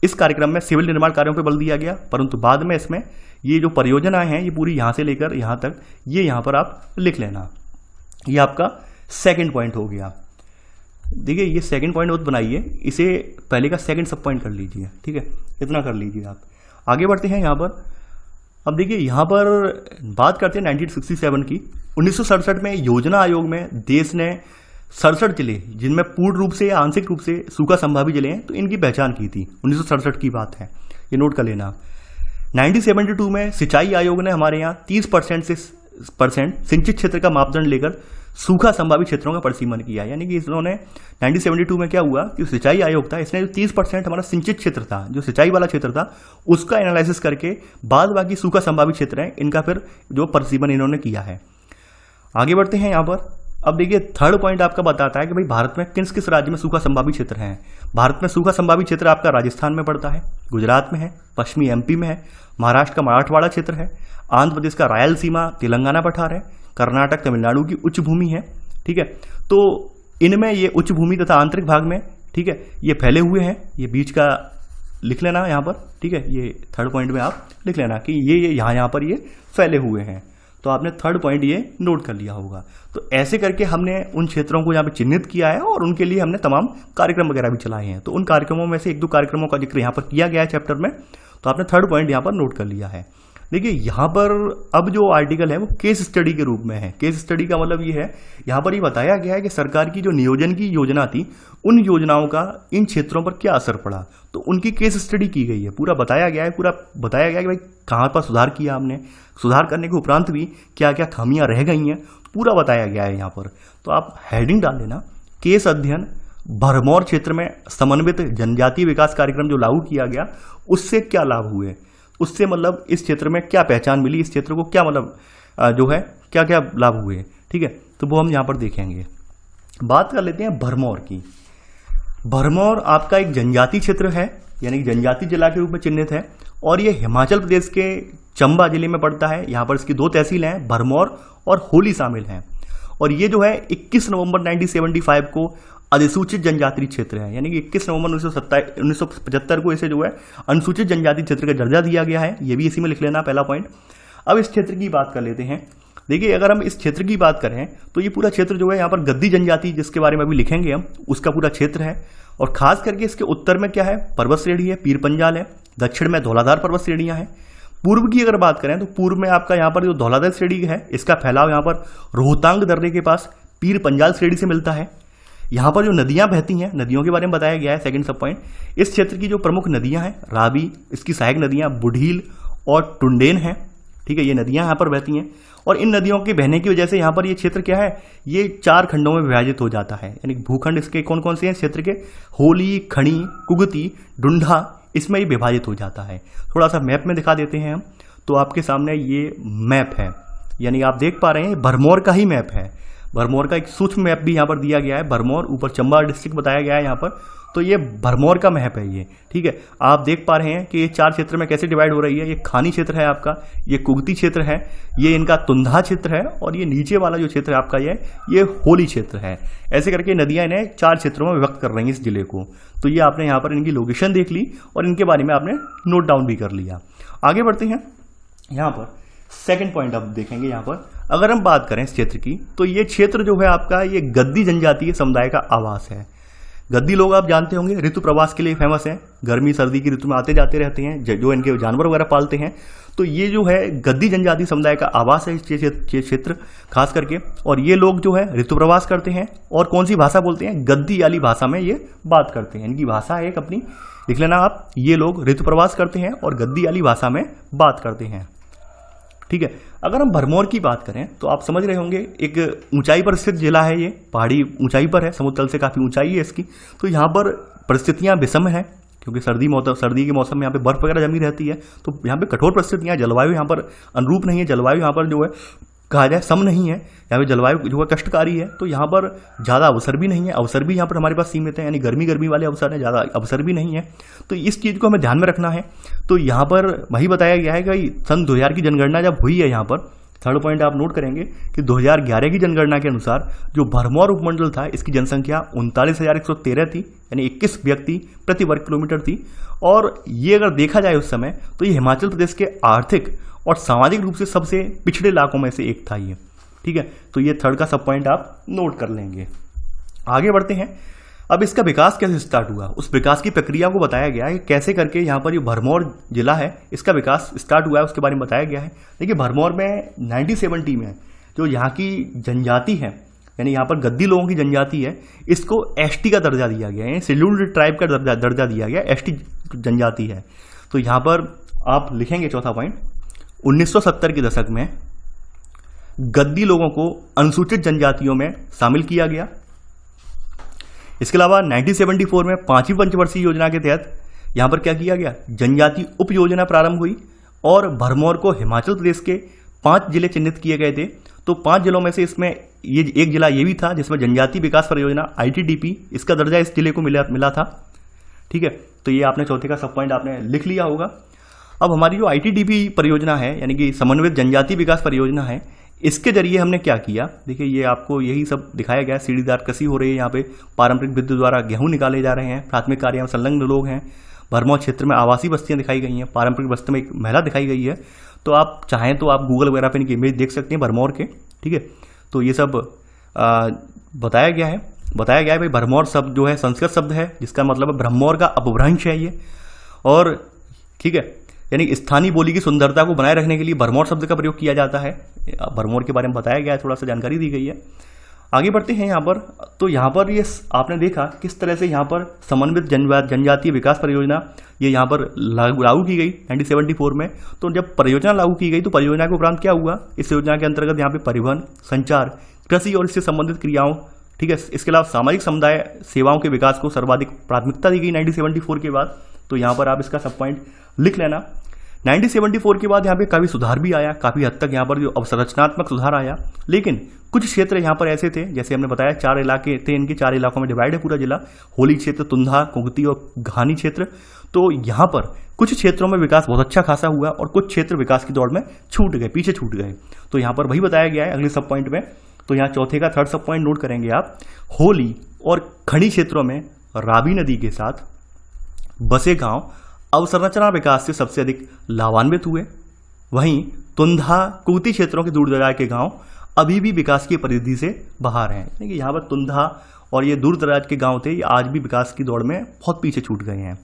इस कार्यक्रम में सिविल निर्माण कार्यों पर बल दिया गया, परंतु बाद में इसमें ये जो परियोजनाएं हैं ये पूरी यहां से लेकर यहां तक, ये यहां पर आप लिख लेना। ये आपका सेकंड पॉइंट हो गया। देखिए ये सेकंड पॉइंट बहुत बनाइए, इसे पहले का सेकंड सब पॉइंट कर लीजिए, ठीक है, इतना कर लीजिए आप। आगे बढ़ते हैं यहाँ पर। अब देखिए यहाँ पर बात करते हैं 1967 की। 1967 में योजना आयोग में देश ने 67 जिले जिनमें पूर्ण रूप से या आंशिक रूप से सूखा संभावी जिले हैं, तो इनकी पहचान की थी। 1967 की बात है, ये नोट कर लेना। 1972 में सिंचाई आयोग ने हमारे यहाँ 30% से सिंचित क्षेत्र का मापदंड लेकर सूखा संभावी क्षेत्रों का परिसीमन किया। यानी कि इन्होंने 1972 में क्या हुआ कि सिंचाई आयोग था, इसने जो 30% हमारा सिंचित क्षेत्र था, जो सिंचाई वाला क्षेत्र था, उसका एनालिसिस करके बाद बाकी सूखा संभावी क्षेत्र हैं इनका फिर जो परिसीमन इन्होंने किया है। आगे बढ़ते हैं यहाँ पर। अब देखिए थर्ड पॉइंट आपका बताता है कि भाई भारत में किस किस राज्य में सूखा संभावी क्षेत्र हैं। भारत में सूखा संभावी क्षेत्र आपका राजस्थान में पड़ता है, गुजरात में है, पश्चिमी एमपी में है, महाराष्ट्र का मराठवाड़ा क्षेत्र है, आंध्र प्रदेश का रायलसीमा, तेलंगाना पठार है, कर्नाटक तमिलनाडु की उच्च भूमि है, ठीक है। तो इनमें ये उच्च भूमि तथा आंतरिक भाग में, ठीक है, ये फैले हुए हैं। ये बीच का लिख लेना यहाँ पर, ठीक है, ये थर्ड पॉइंट में आप लिख लेना कि ये यहाँ पर ये फैले हुए हैं। तो आपने थर्ड पॉइंट ये नोट कर लिया होगा। तो ऐसे करके हमने उन क्षेत्रों को यहाँ पे चिन्हित किया है और उनके लिए हमने तमाम कार्यक्रम वगैरह भी चलाए हैं। तो उन कार्यक्रमों में से एक दो कार्यक्रमों का जिक्र यहाँ पर किया गया है चैप्टर में, तो आपने थर्ड पॉइंट यहाँ पर नोट कर लिया है। देखिए यहाँ पर अब जो आर्टिकल है वो केस स्टडी के रूप में है। केस स्टडी का मतलब ये है, यहाँ पर ये बताया गया है कि सरकार की जो नियोजन की योजना थी, उन योजनाओं का इन क्षेत्रों पर क्या असर पड़ा, तो उनकी केस स्टडी की गई है। पूरा बताया गया है, पूरा बताया गया है कि भाई कहाँ पर सुधार किया हमने, सुधार करने के उपरांत भी क्या क्या खामियां रह गई हैं, पूरा बताया गया है यहाँ पर। तो आप हेडिंग डाल लेना, केस अध्ययन भरमौर क्षेत्र में समन्वित जनजातीय विकास कार्यक्रम जो लागू किया गया, उससे क्या लाभ हुए, उससे मतलब इस क्षेत्र में क्या पहचान मिली, इस क्षेत्र को क्या मतलब जो है क्या क्या लाभ हुए, ठीक है। तो वो हम यहाँ पर देखेंगे। बात कर लेते हैं भरमौर की। भरमौर आपका एक जनजातीय क्षेत्र है, यानी जनजातीय जिला के रूप में चिन्हित है, और ये हिमाचल प्रदेश के चंबा जिले में पड़ता है। यहाँ पर इसकी दो तहसील हैं, भरमौर और होली शामिल हैं। और ये जो है 21 नवंबर 1975 को अधिसूचित जनजातीय क्षेत्र है, यानी कि 21 नवंबर 1975 को इसे जो है अनुसूचित जनजातीय क्षेत्र का दर्जा दिया गया है। ये भी इसी में लिख लेना पहला पॉइंट। अब इस क्षेत्र की बात कर लेते हैं। देखिए अगर हम इस क्षेत्र की बात करें तो ये पूरा क्षेत्र जो है यहाँ पर गद्दी जनजाति, जिसके बारे में अभी लिखेंगे हम, उसका पूरा क्षेत्र है। और खास करके इसके उत्तर में क्या है, पर्वत श्रेणी है, पीर पंजाल है, दक्षिण में धौलाधार पर्वत श्रेणियां हैं। पूर्व की अगर बात करें तो पूर्व में आपका यहाँ पर जो धौलाधार श्रेणी है, इसका फैलाव यहाँ पर रोहतांग दर्रे के पास पीर पंजाल श्रेणी से मिलता है। यहाँ पर जो नदियां बहती हैं, नदियों के बारे में बताया गया है सेकंड सब पॉइंट। इस क्षेत्र की जो प्रमुख नदियां हैं, रावी, इसकी सहायक नदियां बुढ़ील और टुंडेन हैं, ठीक है, ये नदियां यहाँ पर बहती हैं। और इन नदियों के बहने की वजह से यहाँ पर ये क्षेत्र क्या है, ये 4 खंडों में विभाजित हो जाता है। यानी भूखंड इसके कौन कौन से हैं क्षेत्र के, होली, खड़ी, कुगती, डुंडा, इसमें ये विभाजित हो जाता है। थोड़ा सा मैप में दिखा देते हैं हम, तो आपके सामने ये मैप है, यानी आप देख पा रहे हैं भरमौर का ही मैप है। भरमौर का एक सूक्ष्म मैप भी यहाँ पर दिया गया है, भरमौर ऊपर चंबा डिस्ट्रिक्ट बताया गया है यहाँ पर, तो ये भरमौर का मैप है ये, ठीक है। आप देख पा रहे हैं कि ये 4 क्षेत्र में कैसे डिवाइड हो रही है। ये खानी क्षेत्र है आपका, ये कुगती क्षेत्र है, ये इनका तुंधा क्षेत्र है, और ये नीचे वाला जो क्षेत्र है आपका ये होली क्षेत्र है। ऐसे करके नदियां इन्हें 4 क्षेत्रों में विभक्त कर रही हैं इस जिले को। तो ये आपने यहाँ पर इनकी लोकेशन देख ली और इनके बारे में आपने नोट डाउन भी कर लिया। आगे बढ़ते हैं, यहाँ पर सेकंड पॉइंट आप देखेंगे। यहाँ पर अगर हम बात करें इस क्षेत्र की, तो ये क्षेत्र जो है आपका ये गद्दी जनजातीय समुदाय का आवास है। गद्दी लोग आप जानते होंगे ऋतु प्रवास के लिए फेमस हैं, गर्मी सर्दी की ऋतु में आते जाते रहते हैं, जो इनके जानवर वगैरह पालते हैं। तो ये जो है गद्दी जनजातीय समुदाय का आवास है इस क्षेत्र खास करके, और ये लोग जो है ऋतु प्रवास करते हैं और कौन सी भाषा बोलते हैं, गद्दी वाली भाषा में ये बात करते हैं। इनकी भाषा है एक अपनी, लिख लेना आप, ये लोग ऋतु प्रवास करते हैं और गद्दी वाली भाषा में बात करते हैं, ठीक है। अगर हम भरमौर की बात करें तो आप समझ रहे होंगे एक ऊंचाई पर स्थित जिला है, ये पहाड़ी ऊंचाई पर है, समुद्र तल से काफ़ी ऊंचाई है इसकी। तो यहाँ पर परिस्थितियाँ विषम है, क्योंकि सर्दी के मौसम में यहाँ पे बर्फ वगैरह जमी रहती है, तो यहाँ पे कठोर परिस्थितियाँ, जलवायु यहाँ पर अनुरूप नहीं है, जलवायु यहाँ पर जो है कहा जाए सम नहीं है, यहाँ पे जलवायु जो है कष्टकारी है। तो यहाँ पर ज़्यादा अवसर भी नहीं है, अवसर भी यहाँ पर हमारे पास सीमित है, यानी गर्मी वाले अवसर है, ज़्यादा अवसर भी नहीं है। तो इस चीज़ को हमें ध्यान में रखना है। तो यहाँ पर वही बताया गया है कि सन 2000 की जनगणना जब हुई है, यहाँ पर थर्ड पॉइंट आप नोट करेंगे कि 2011 की जनगणना के अनुसार जो भरमौर उपमंडल था इसकी जनसंख्या 39,113 थी, यानी 21 व्यक्ति प्रति वर्ग किलोमीटर थी। और ये अगर देखा जाए उस समय, तो ये हिमाचल प्रदेश के आर्थिक और सामाजिक रूप से सबसे पिछड़े इलाकों में से एक था ये, ठीक है। तो ये थर्ड का सब पॉइंट आप नोट कर लेंगे। आगे बढ़ते हैं, अब इसका विकास कैसे स्टार्ट हुआ, उस विकास की प्रक्रिया को बताया गया है, कैसे करके यहाँ पर जो भरमौर जिला है इसका विकास स्टार्ट हुआ है उसके बारे में बताया गया है। देखिए भरमौर में 1970 में जो यहाँ की जनजाति है, यानी यहाँ पर गद्दी लोगों की जनजाति है, इसको एसटी का दर्जा दिया गया है, शेड्यूल्ड ट्राइब का दर्जा दिया गया, एसटी जनजाति है। तो यहाँ पर आप लिखेंगे चौथा पॉइंट, 1970 के दशक में गद्दी लोगों को अनुसूचित जनजातियों में शामिल किया गया। इसके अलावा 1974 में 5वीं पंचवर्षीय योजना के तहत यहाँ पर क्या किया गया, जनजाति उप योजना प्रारंभ हुई और भरमौर को हिमाचल प्रदेश के 5 जिले चिन्हित किए गए थे। तो 5 जिलों में से इसमें ये एक जिला ये भी था जिसमें जनजाति विकास परियोजना ITDP इसका दर्जा इस जिले को मिला था, ठीक है। तो ये आपने चौथे का सब पॉइंट आपने लिख लिया होगा। अब हमारी जो ITDP परियोजना है, यानी कि समन्वित जनजाति विकास परियोजना है, इसके जरिए हमने क्या किया, देखिए ये आपको यही सब दिखाया गया। सीढ़ीदार कृषि हो रही है, यहाँ पे पारंपरिक विद्युत द्वारा गेहूं निकाले जा रहे हैं, प्राथमिक कार्य में संलग्न लोग हैं। भरमौर क्षेत्र में आवासीय बस्तियां दिखाई गई हैं, पारंपरिक बस्ती में एक महिला दिखाई गई है। तो आप चाहें तो आप गूगल वगैरह पे इनकी इमेज देख सकते हैं भरमौर के, ठीक है। तो ये सब बताया गया है भाई। भरमौर शब्द जो है संस्कृत शब्द है जिसका मतलब है ब्रह्मौर का अपभ्रंश है ये, और ठीक है, यानी स्थानीय बोली की सुंदरता को बनाए रखने के लिए भरमौर शब्द का प्रयोग किया जाता है। भरमौर के बारे में बताया गया है, थोड़ा सा जानकारी दी गई है। आगे बढ़ते हैं यहाँ पर, तो यहाँ पर ये आपने देखा किस तरह से यहाँ पर समन्वित जनजातीय विकास परियोजना ये यहाँ पर लागू की गई 1974 में। तो जब परियोजना लागू की गई तो परियोजना के उपरांत क्या हुआ, इस योजना के अंतर्गत यहाँ पे परिवहन, संचार, कृषि और इससे संबंधित क्रियाओं, ठीक है, इसके अलावा सामाजिक समुदाय सेवाओं के विकास को सर्वाधिक प्राथमिकता दी गई 1974 के बाद। तो यहाँ पर आप इसका सब पॉइंट लिख लेना। 1974 के बाद यहाँ पे काफ़ी सुधार भी आया, काफ़ी हद तक यहाँ पर जो अवसंरचनात्मक सुधार आया। लेकिन कुछ क्षेत्र यहाँ पर ऐसे थे, जैसे हमने बताया 4 इलाके थे, इनके 4 इलाकों में डिवाइड है पूरा जिला, होली क्षेत्र, तुंधा, कुगती और घानी क्षेत्र। तो यहाँ पर कुछ क्षेत्रों में विकास बहुत अच्छा खासा हुआ और कुछ क्षेत्र विकास की दौड़ में छूट गए, पीछे छूट गए। तो यहाँ पर वही बताया गया है अगले सब पॉइंट में। तो यहाँ चौथे का थर्ड सब पॉइंट नोट करेंगे आप, होली और खड़ी क्षेत्रों में रावी नदी के साथ बसे गांव अवसंरचना विकास से सबसे अधिक लाभान्वित हुए। वहीं तुंधा, कुगती क्षेत्रों के दूर दराज के गांव अभी भी विकास की परिधि से बाहर हैं। यानी कि यहाँ पर तुंधा और ये दूर दराज के गांव थे, ये आज भी विकास की दौड़ में बहुत पीछे छूट गए हैं।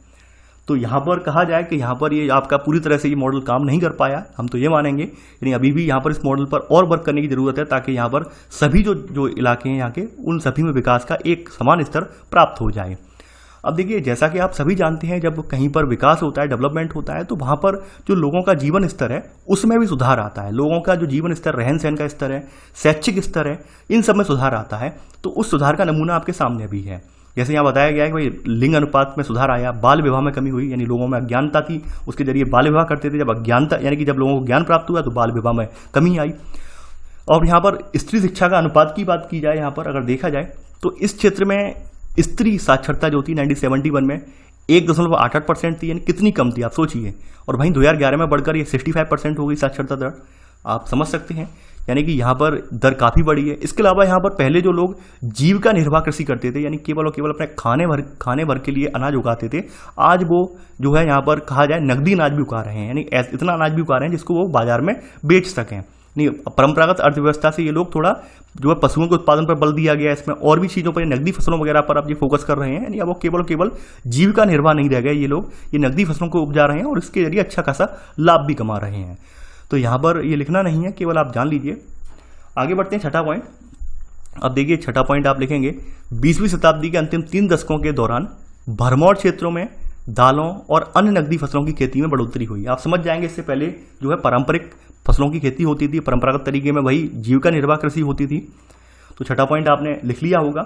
तो यहाँ पर कहा जाए कि यहाँ पर ये आपका पूरी तरह से ये मॉडल काम नहीं कर पाया, हम तो ये मानेंगे, यानी अभी भी यहाँ पर इस मॉडल पर और वर्क करने की जरूरत है, ताकि यहाँ पर सभी जो इलाके हैं यहाँ के, उन सभी में विकास का एक समान स्तर प्राप्त हो जाए। अब देखिए, जैसा कि आप सभी जानते हैं, जब कहीं पर विकास होता है, डेवलपमेंट होता है, तो वहाँ पर जो लोगों का जीवन स्तर है उसमें भी सुधार आता है। लोगों का जो जीवन स्तर, रहन सहन का स्तर है, शैक्षिक स्तर है, इन सब में सुधार आता है। तो उस सुधार का नमूना आपके सामने भी है। जैसे यहाँ बताया गया है कि भाई लिंग अनुपात में सुधार आया, बाल विवाह में कमी हुई, यानी लोगों में अज्ञानता थी, उसके जरिए बाल विवाह करते थे। जब अज्ञानता यानी कि जब लोगों को ज्ञान प्राप्त हुआ तो बाल विवाह में कमी आई। और यहाँ पर स्त्री शिक्षा का अनुपात की बात की जाए, यहाँ पर अगर देखा जाए तो इस क्षेत्र में स्त्री साक्षरता जो थी 1971 में 1.88% थी, यानी कितनी कम थी आप सोचिए। और वहीं 2011 में बढ़कर ये 65% हो गई साक्षरता दर। आप समझ सकते हैं, यानी कि यहाँ पर दर काफ़ी बड़ी है। इसके अलावा यहाँ पर पहले जो लोग जीविका निर्वाह कृषि करते थे, यानी केवल और केवल अपने खाने भर के लिए अनाज उगाते थे, आज वो जो है यहाँ पर कहा जाए नकदी अनाज भी उगा रहे हैं, यानी इतना अनाज भी उगा रहे हैं जिसको वो बाजार में बेच सकें। नहीं, परंपरागत अर्थव्यवस्था से ये लोग थोड़ा जो है पशुओं के उत्पादन पर बल दिया गया है, इसमें और भी चीज़ों पर, नकदी फसलों वगैरह पर अब ये फोकस कर रहे हैं। यानी अब वो केवल जीविका निर्वाह नहीं रह गए, ये लोग ये नकदी फसलों को उपजा रहे हैं और इसके जरिए अच्छा खासा लाभ भी कमा रहे हैं। तो यहाँ पर ये लिखना नहीं है, केवल आप जान लीजिए। आगे बढ़ते हैं, छठा पॉइंट। अब देखिए छठा पॉइंट आप लिखेंगे, 20वीं शताब्दी के अंतिम 3 दशकों के दौरान भरमौर क्षेत्रों में दालों और अन्य नकदी फसलों की खेती में बढ़ोतरी हुई। आप समझ जाएंगे, इससे पहले जो है पारंपरिक फसलों की खेती होती थी, परंपरागत तरीके में वही जीविका निर्वाह कृषि होती थी। तो छठा पॉइंट आपने लिख लिया होगा।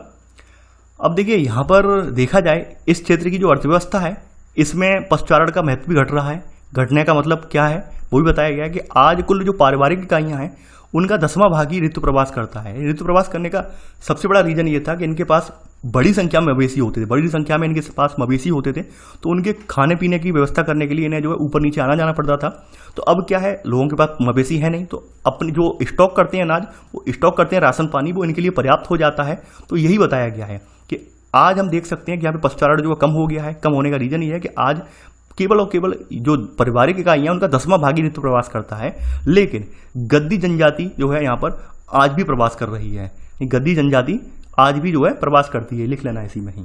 अब देखिए यहाँ पर देखा जाए, इस क्षेत्र की जो अर्थव्यवस्था है इसमें पशुचारण का महत्व भी घट रहा है। घटने का मतलब क्या है वो भी बताया गया है कि आज कुल जो पारिवारिक इकाइयाँ हैं उनका 10वां भाग ही ऋतु प्रवास करता है। ऋतु प्रवास करने का सबसे बड़ा रीजन ये था कि इनके पास बड़ी संख्या में मवेशी होते थे, बड़ी संख्या में इनके पास मवेशी होते थे, तो उनके खाने पीने की व्यवस्था करने के लिए इन्हें जो है ऊपर नीचे आना जाना पड़ता था। तो अब क्या है, लोगों के पास मवेशी है नहीं, तो अपनी जो स्टॉक करते हैं अनाज, वो स्टॉक करते हैं राशन पानी, वो इनके लिए पर्याप्त हो जाता है। तो यही बताया गया है कि आज हम देख सकते हैं कि यहाँ पे पशुचारण जो कम हो गया है। कम होने का रीजन ये है कि आज केवल और केवल जो पारिवारिक इकाइयां उनका 10वां भाग ही ऋतु प्रवास करता है, लेकिन गद्दी जनजाति जो है यहाँ पर आज भी प्रवास कर रही है। गद्दी जनजाति आज भी जो है प्रवास करती है, लिख लेना इसी में ही।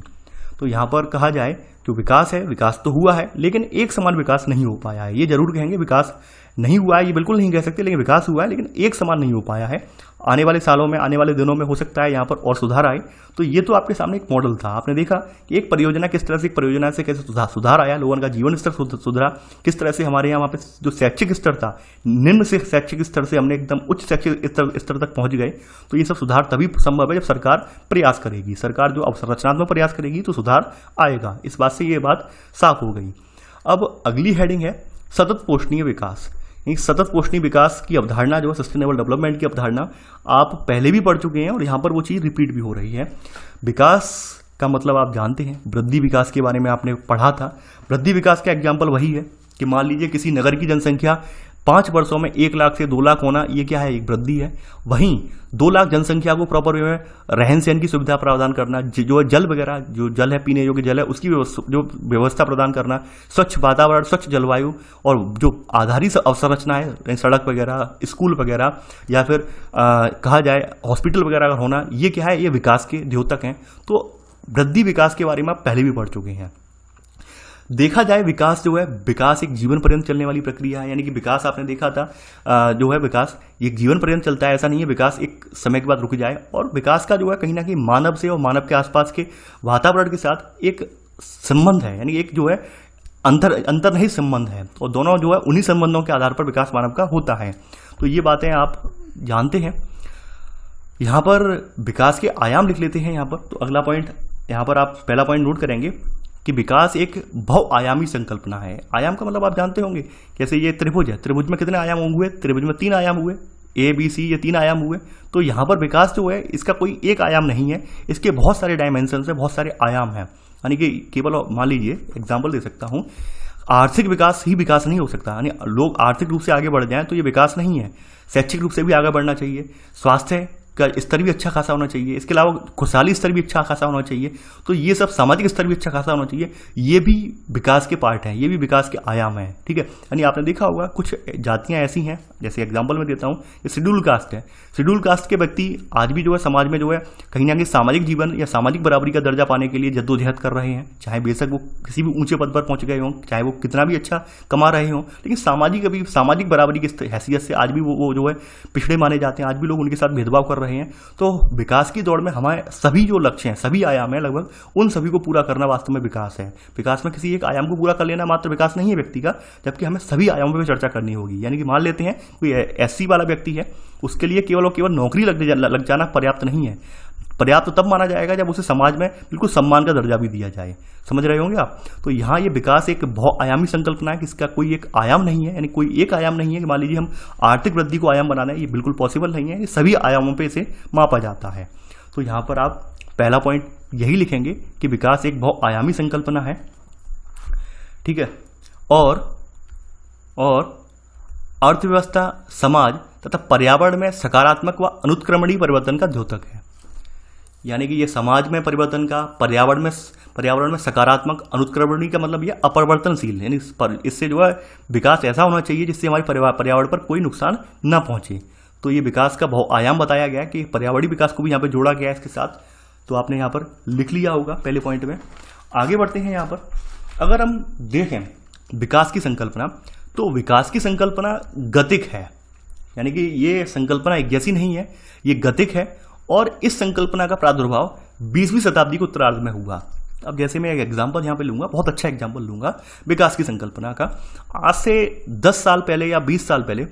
तो यहाँ पर कहा जाए जो विकास है, विकास तो हुआ है लेकिन एक समान विकास नहीं हो पाया है। ये जरूर कहेंगे विकास नहीं हुआ है, ये बिल्कुल नहीं कह सकते, लेकिन विकास हुआ है लेकिन एक समान नहीं हो पाया है। आने वाले सालों में, आने वाले दिनों में हो सकता है यहाँ पर और सुधार आए। तो ये तो आपके सामने एक मॉडल था, आपने देखा कि एक परियोजना किस तरह से, एक परियोजना से कैसे सुधार आया, लोगों का जीवन स्तर सुधरा, किस तरह से हमारे यहाँ पे जो शैक्षिक स्तर था, निम्न से शैक्षिक स्तर से हमने एकदम उच्च शैक्षिक स्तर तक पहुंच गए। तो ये सब सुधार तभी संभव है जब सरकार प्रयास करेगी, सरकार जो अवसरचनात्मक प्रयास करेगी तो सुधार आएगा। इस बात से ये बात साफ हो गई। अब अगली हेडिंग है सतत पोषणीय विकास। सतत पोषणीय विकास की अवधारणा जो है, सस्टेनेबल डेवलपमेंट की अवधारणा आप पहले भी पढ़ चुके हैं और यहाँ पर वो चीज़ रिपीट भी हो रही है। विकास का मतलब आप जानते हैं, वृद्धि विकास के बारे में आपने पढ़ा था। वृद्धि विकास का एग्जाम्पल वही है कि मान लीजिए किसी नगर की जनसंख्या 5 वर्षों में 1 लाख से 2 लाख होना, ये क्या है, एक वृद्धि है। वहीं 2 लाख जनसंख्या को प्रॉपर वे में रहन सहन की सुविधा प्रदान करना, जो जल वगैरह, जो जल है पीने योग्य जल है उसकी जो व्यवस्था प्रदान करना, स्वच्छ वातावरण, स्वच्छ जलवायु और जो आधारित अवसंरचना है, सड़क वगैरह, स्कूल वगैरह या फिर कहा जाए हॉस्पिटल वगैरह का होना, ये क्या है, ये विकास के द्योतक हैं। तो वृद्धि विकास के बारे में आप पहले भी पढ़ चुके हैं। देखा जाए विकास जो है, विकास एक जीवन पर्यंत चलने वाली प्रक्रिया है। यानी कि विकास आपने देखा था जो है विकास ये जीवन पर्यंत चलता है, ऐसा नहीं है विकास एक समय के बाद रुक जाए। और विकास का जो है कहीं ना कहीं मानव से और मानव के आसपास के वातावरण के साथ एक संबंध है, यानी एक जो है अंतर्निहित संबंध है, और दोनों जो है उन्हीं संबंधों के आधार पर विकास मानव का होता है। तो ये बातें आप जानते हैं। यहाँ पर विकास के आयाम लिख लेते हैं यहाँ पर। तो अगला पॉइंट यहाँ पर आप पहला पॉइंट नोट करेंगे कि विकास एक बहुआयामी संकल्पना है। आयाम का मतलब आप जानते होंगे, जैसे ये त्रिभुज है, त्रिभुज में कितने आयाम हुए, त्रिभुज में 3 आयाम हुए, ABC ये 3 आयाम हुए। तो यहाँ पर विकास जो है इसका कोई एक आयाम नहीं है, इसके बहुत सारे डायमेंशन है, बहुत सारे आयाम हैं। यानी कि केवल मान लीजिए एग्जाम्पल दे सकता हूँ, आर्थिक विकास ही विकास नहीं हो सकता, यानी लोग आर्थिक रूप से आगे बढ़ जाएं तो ये विकास नहीं है। शैक्षिक रूप से भी आगे बढ़ना चाहिए, स्वास्थ्य का स्तर भी अच्छा खासा होना चाहिए, इसके अलावा खुशहाली स्तर भी अच्छा खासा होना चाहिए। तो ये सब सामाजिक स्तर भी अच्छा खासा होना चाहिए, ये भी विकास के पार्ट हैं, ये भी विकास के आयाम हैं। ठीक है, यानी आपने देखा होगा कुछ जातियां ऐसी हैं, जैसे एग्जांपल में देता हूँ, ये शेड्यूल कास्ट है। शेड्यूल कास्ट के व्यक्ति आज भी जो है समाज में जो है कहीं ना कहीं सामाजिक जीवन या सामाजिक बराबरी का दर्जा पाने के लिए जद्दोजहद कर रहे हैं, चाहे बेशक वो किसी भी ऊंचे पद पर पहुंच गए हों, चाहे वो कितना भी अच्छा कमा रहे हों, लेकिन सामाजिक बराबरी की हैसियत से आज भी वो जो है पिछड़े माने जाते हैं, आज भी लोग उनके साथ भेदभाव कर रहे हैं। तो विकास की दौड़ में हमारे सभी जो लक्ष्य हैं, सभी आयाम हैं, लगभग उन सभी को पूरा करना वास्तव में विकास है। विकास में किसी एक आयाम को पूरा कर लेना मात्र विकास नहीं है व्यक्ति का, जबकि हमें सभी आयामों पर चर्चा करनी होगी। यानी कि मान लेते हैं कोई SC वाला व्यक्ति है, उसके लिए केवल और केवल नौकरी लग जाना पर्याप्त नहीं है। पर्याप्त तब माना जाएगा जब उसे समाज में बिल्कुल सम्मान का दर्जा भी दिया जाए। समझ रहे होंगे आप। तो यहाँ ये विकास एक बहुआयामी संकल्पना है कि इसका कोई एक आयाम नहीं है, यानी कोई एक आयाम नहीं है कि मान लीजिए हम आर्थिक वृद्धि को आयाम बनाना है, ये बिल्कुल पॉसिबल नहीं है। ये सभी आयामों पे इसे मापा जाता है। तो यहाँ पर आप पहला पॉइंट यही लिखेंगे कि विकास एक बहुआयामी संकल्पना है, ठीक है। और अर्थव्यवस्था, समाज तथा पर्यावरण में सकारात्मक व अनुत्क्रमणीय परिवर्तन का द्योतक है। यानी कि ये समाज में परिवर्तन का, पर्यावरण में सकारात्मक, अनुत्क्रमणीय का मतलब ये अपरिवर्तनशील, यानी इससे जो है विकास ऐसा होना चाहिए जिससे हमारे पर्यावरण पर कोई नुकसान न पहुंचे। तो ये विकास का बहुआयाम बताया गया है कि पर्यावरणीय विकास को भी यहाँ पे जोड़ा गया है इसके साथ। तो आपने यहाँ पर लिख लिया होगा पहले पॉइंट में। आगे बढ़ते हैं। यहाँ पर अगर हम देखें विकास की संकल्पना, तो विकास की संकल्पना गतिक है, यानी कि ये संकल्पना एक जैसी नहीं है, ये गतिक है। और इस संकल्पना का प्रादुर्भाव 20वीं शताब्दी के उत्तरार्ध में हुआ। अब जैसे मैं एक एग्जांपल यहाँ पे लूंगा, बहुत अच्छा एग्जांपल लूंगा विकास की संकल्पना का। आज से 10 साल पहले या 20 साल पहले,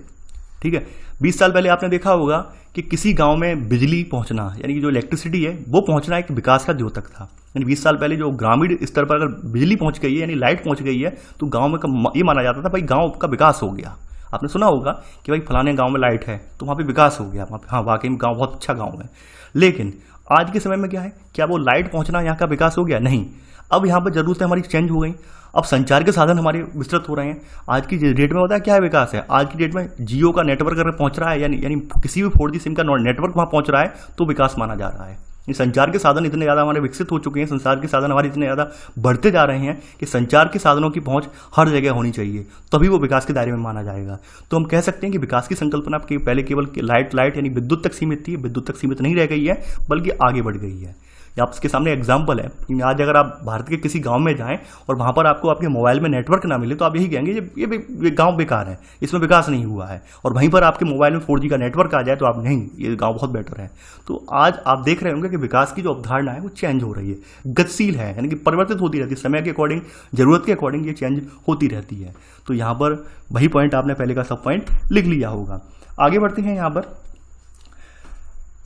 ठीक है, 20 साल पहले आपने देखा होगा कि किसी गांव में बिजली पहुंचना, यानी कि जो इलेक्ट्रिसिटी है वो पहुंचना एक विकास का द्योतक था। यानी 20 साल पहले जो ग्रामीण स्तर पर अगर बिजली पहुंच गई है, यानी लाइट पहुंच गई है, तो गांव में ये माना जाता था भाई गांव का विकास हो गया। आपने सुना होगा कि भाई फलाने गांव में लाइट है तो वहाँ पे विकास हो गया, हाँ वाकई में गांव बहुत अच्छा गांव है। लेकिन आज के समय में क्या है, क्या वो लाइट पहुंचना यहाँ का विकास हो गया? नहीं। अब यहाँ पर जरूरतें हमारी चेंज हो गई। अब संचार के साधन हमारे विस्तृत हो रहे हैं। आज की डेट में होता है क्या है विकास है, आज की डेट में जियो का नेटवर्क अगर पहुंच रहा है, यानी किसी भी 4G सिम का नेटवर्क वहाँ पहुंच रहा है तो विकास माना जा रहा है। ये संचार के साधन इतने ज़्यादा हमारे विकसित हो चुके हैं, संचार के साधन हमारे इतने ज़्यादा बढ़ते जा रहे हैं कि संचार के साधनों की पहुंच हर जगह होनी चाहिए, तभी वो विकास के दायरे में माना जाएगा। तो हम कह सकते हैं कि विकास की संकल्पना पहले केवल लाइट यानी विद्युत तक सीमित थी, विद्युत तक सीमित नहीं रह गई है बल्कि आगे बढ़ गई है। आप इसके सामने एग्जाम्पल है कि आज अगर आप भारत के किसी गांव में जाएं और वहां पर आपको आपके मोबाइल में नेटवर्क ना मिले तो आप यही कहेंगे ये गांव बेकार है, इसमें विकास नहीं हुआ है। और वहीं पर आपके मोबाइल में 4G का नेटवर्क आ जाए तो आप नहीं, ये गांव बहुत बेटर है। तो आज आप देख रहे होंगे कि विकास की जो अवधारणा है वो चेंज हो रही है, गतिशील है, यानी कि परिवर्तित होती रहती है समय के अकॉर्डिंग, जरूरत के अकॉर्डिंग ये चेंज होती रहती है। तो यहाँ पर वही पॉइंट आपने पहले का सब पॉइंट लिख लिया होगा। आगे बढ़ते हैं। यहाँ पर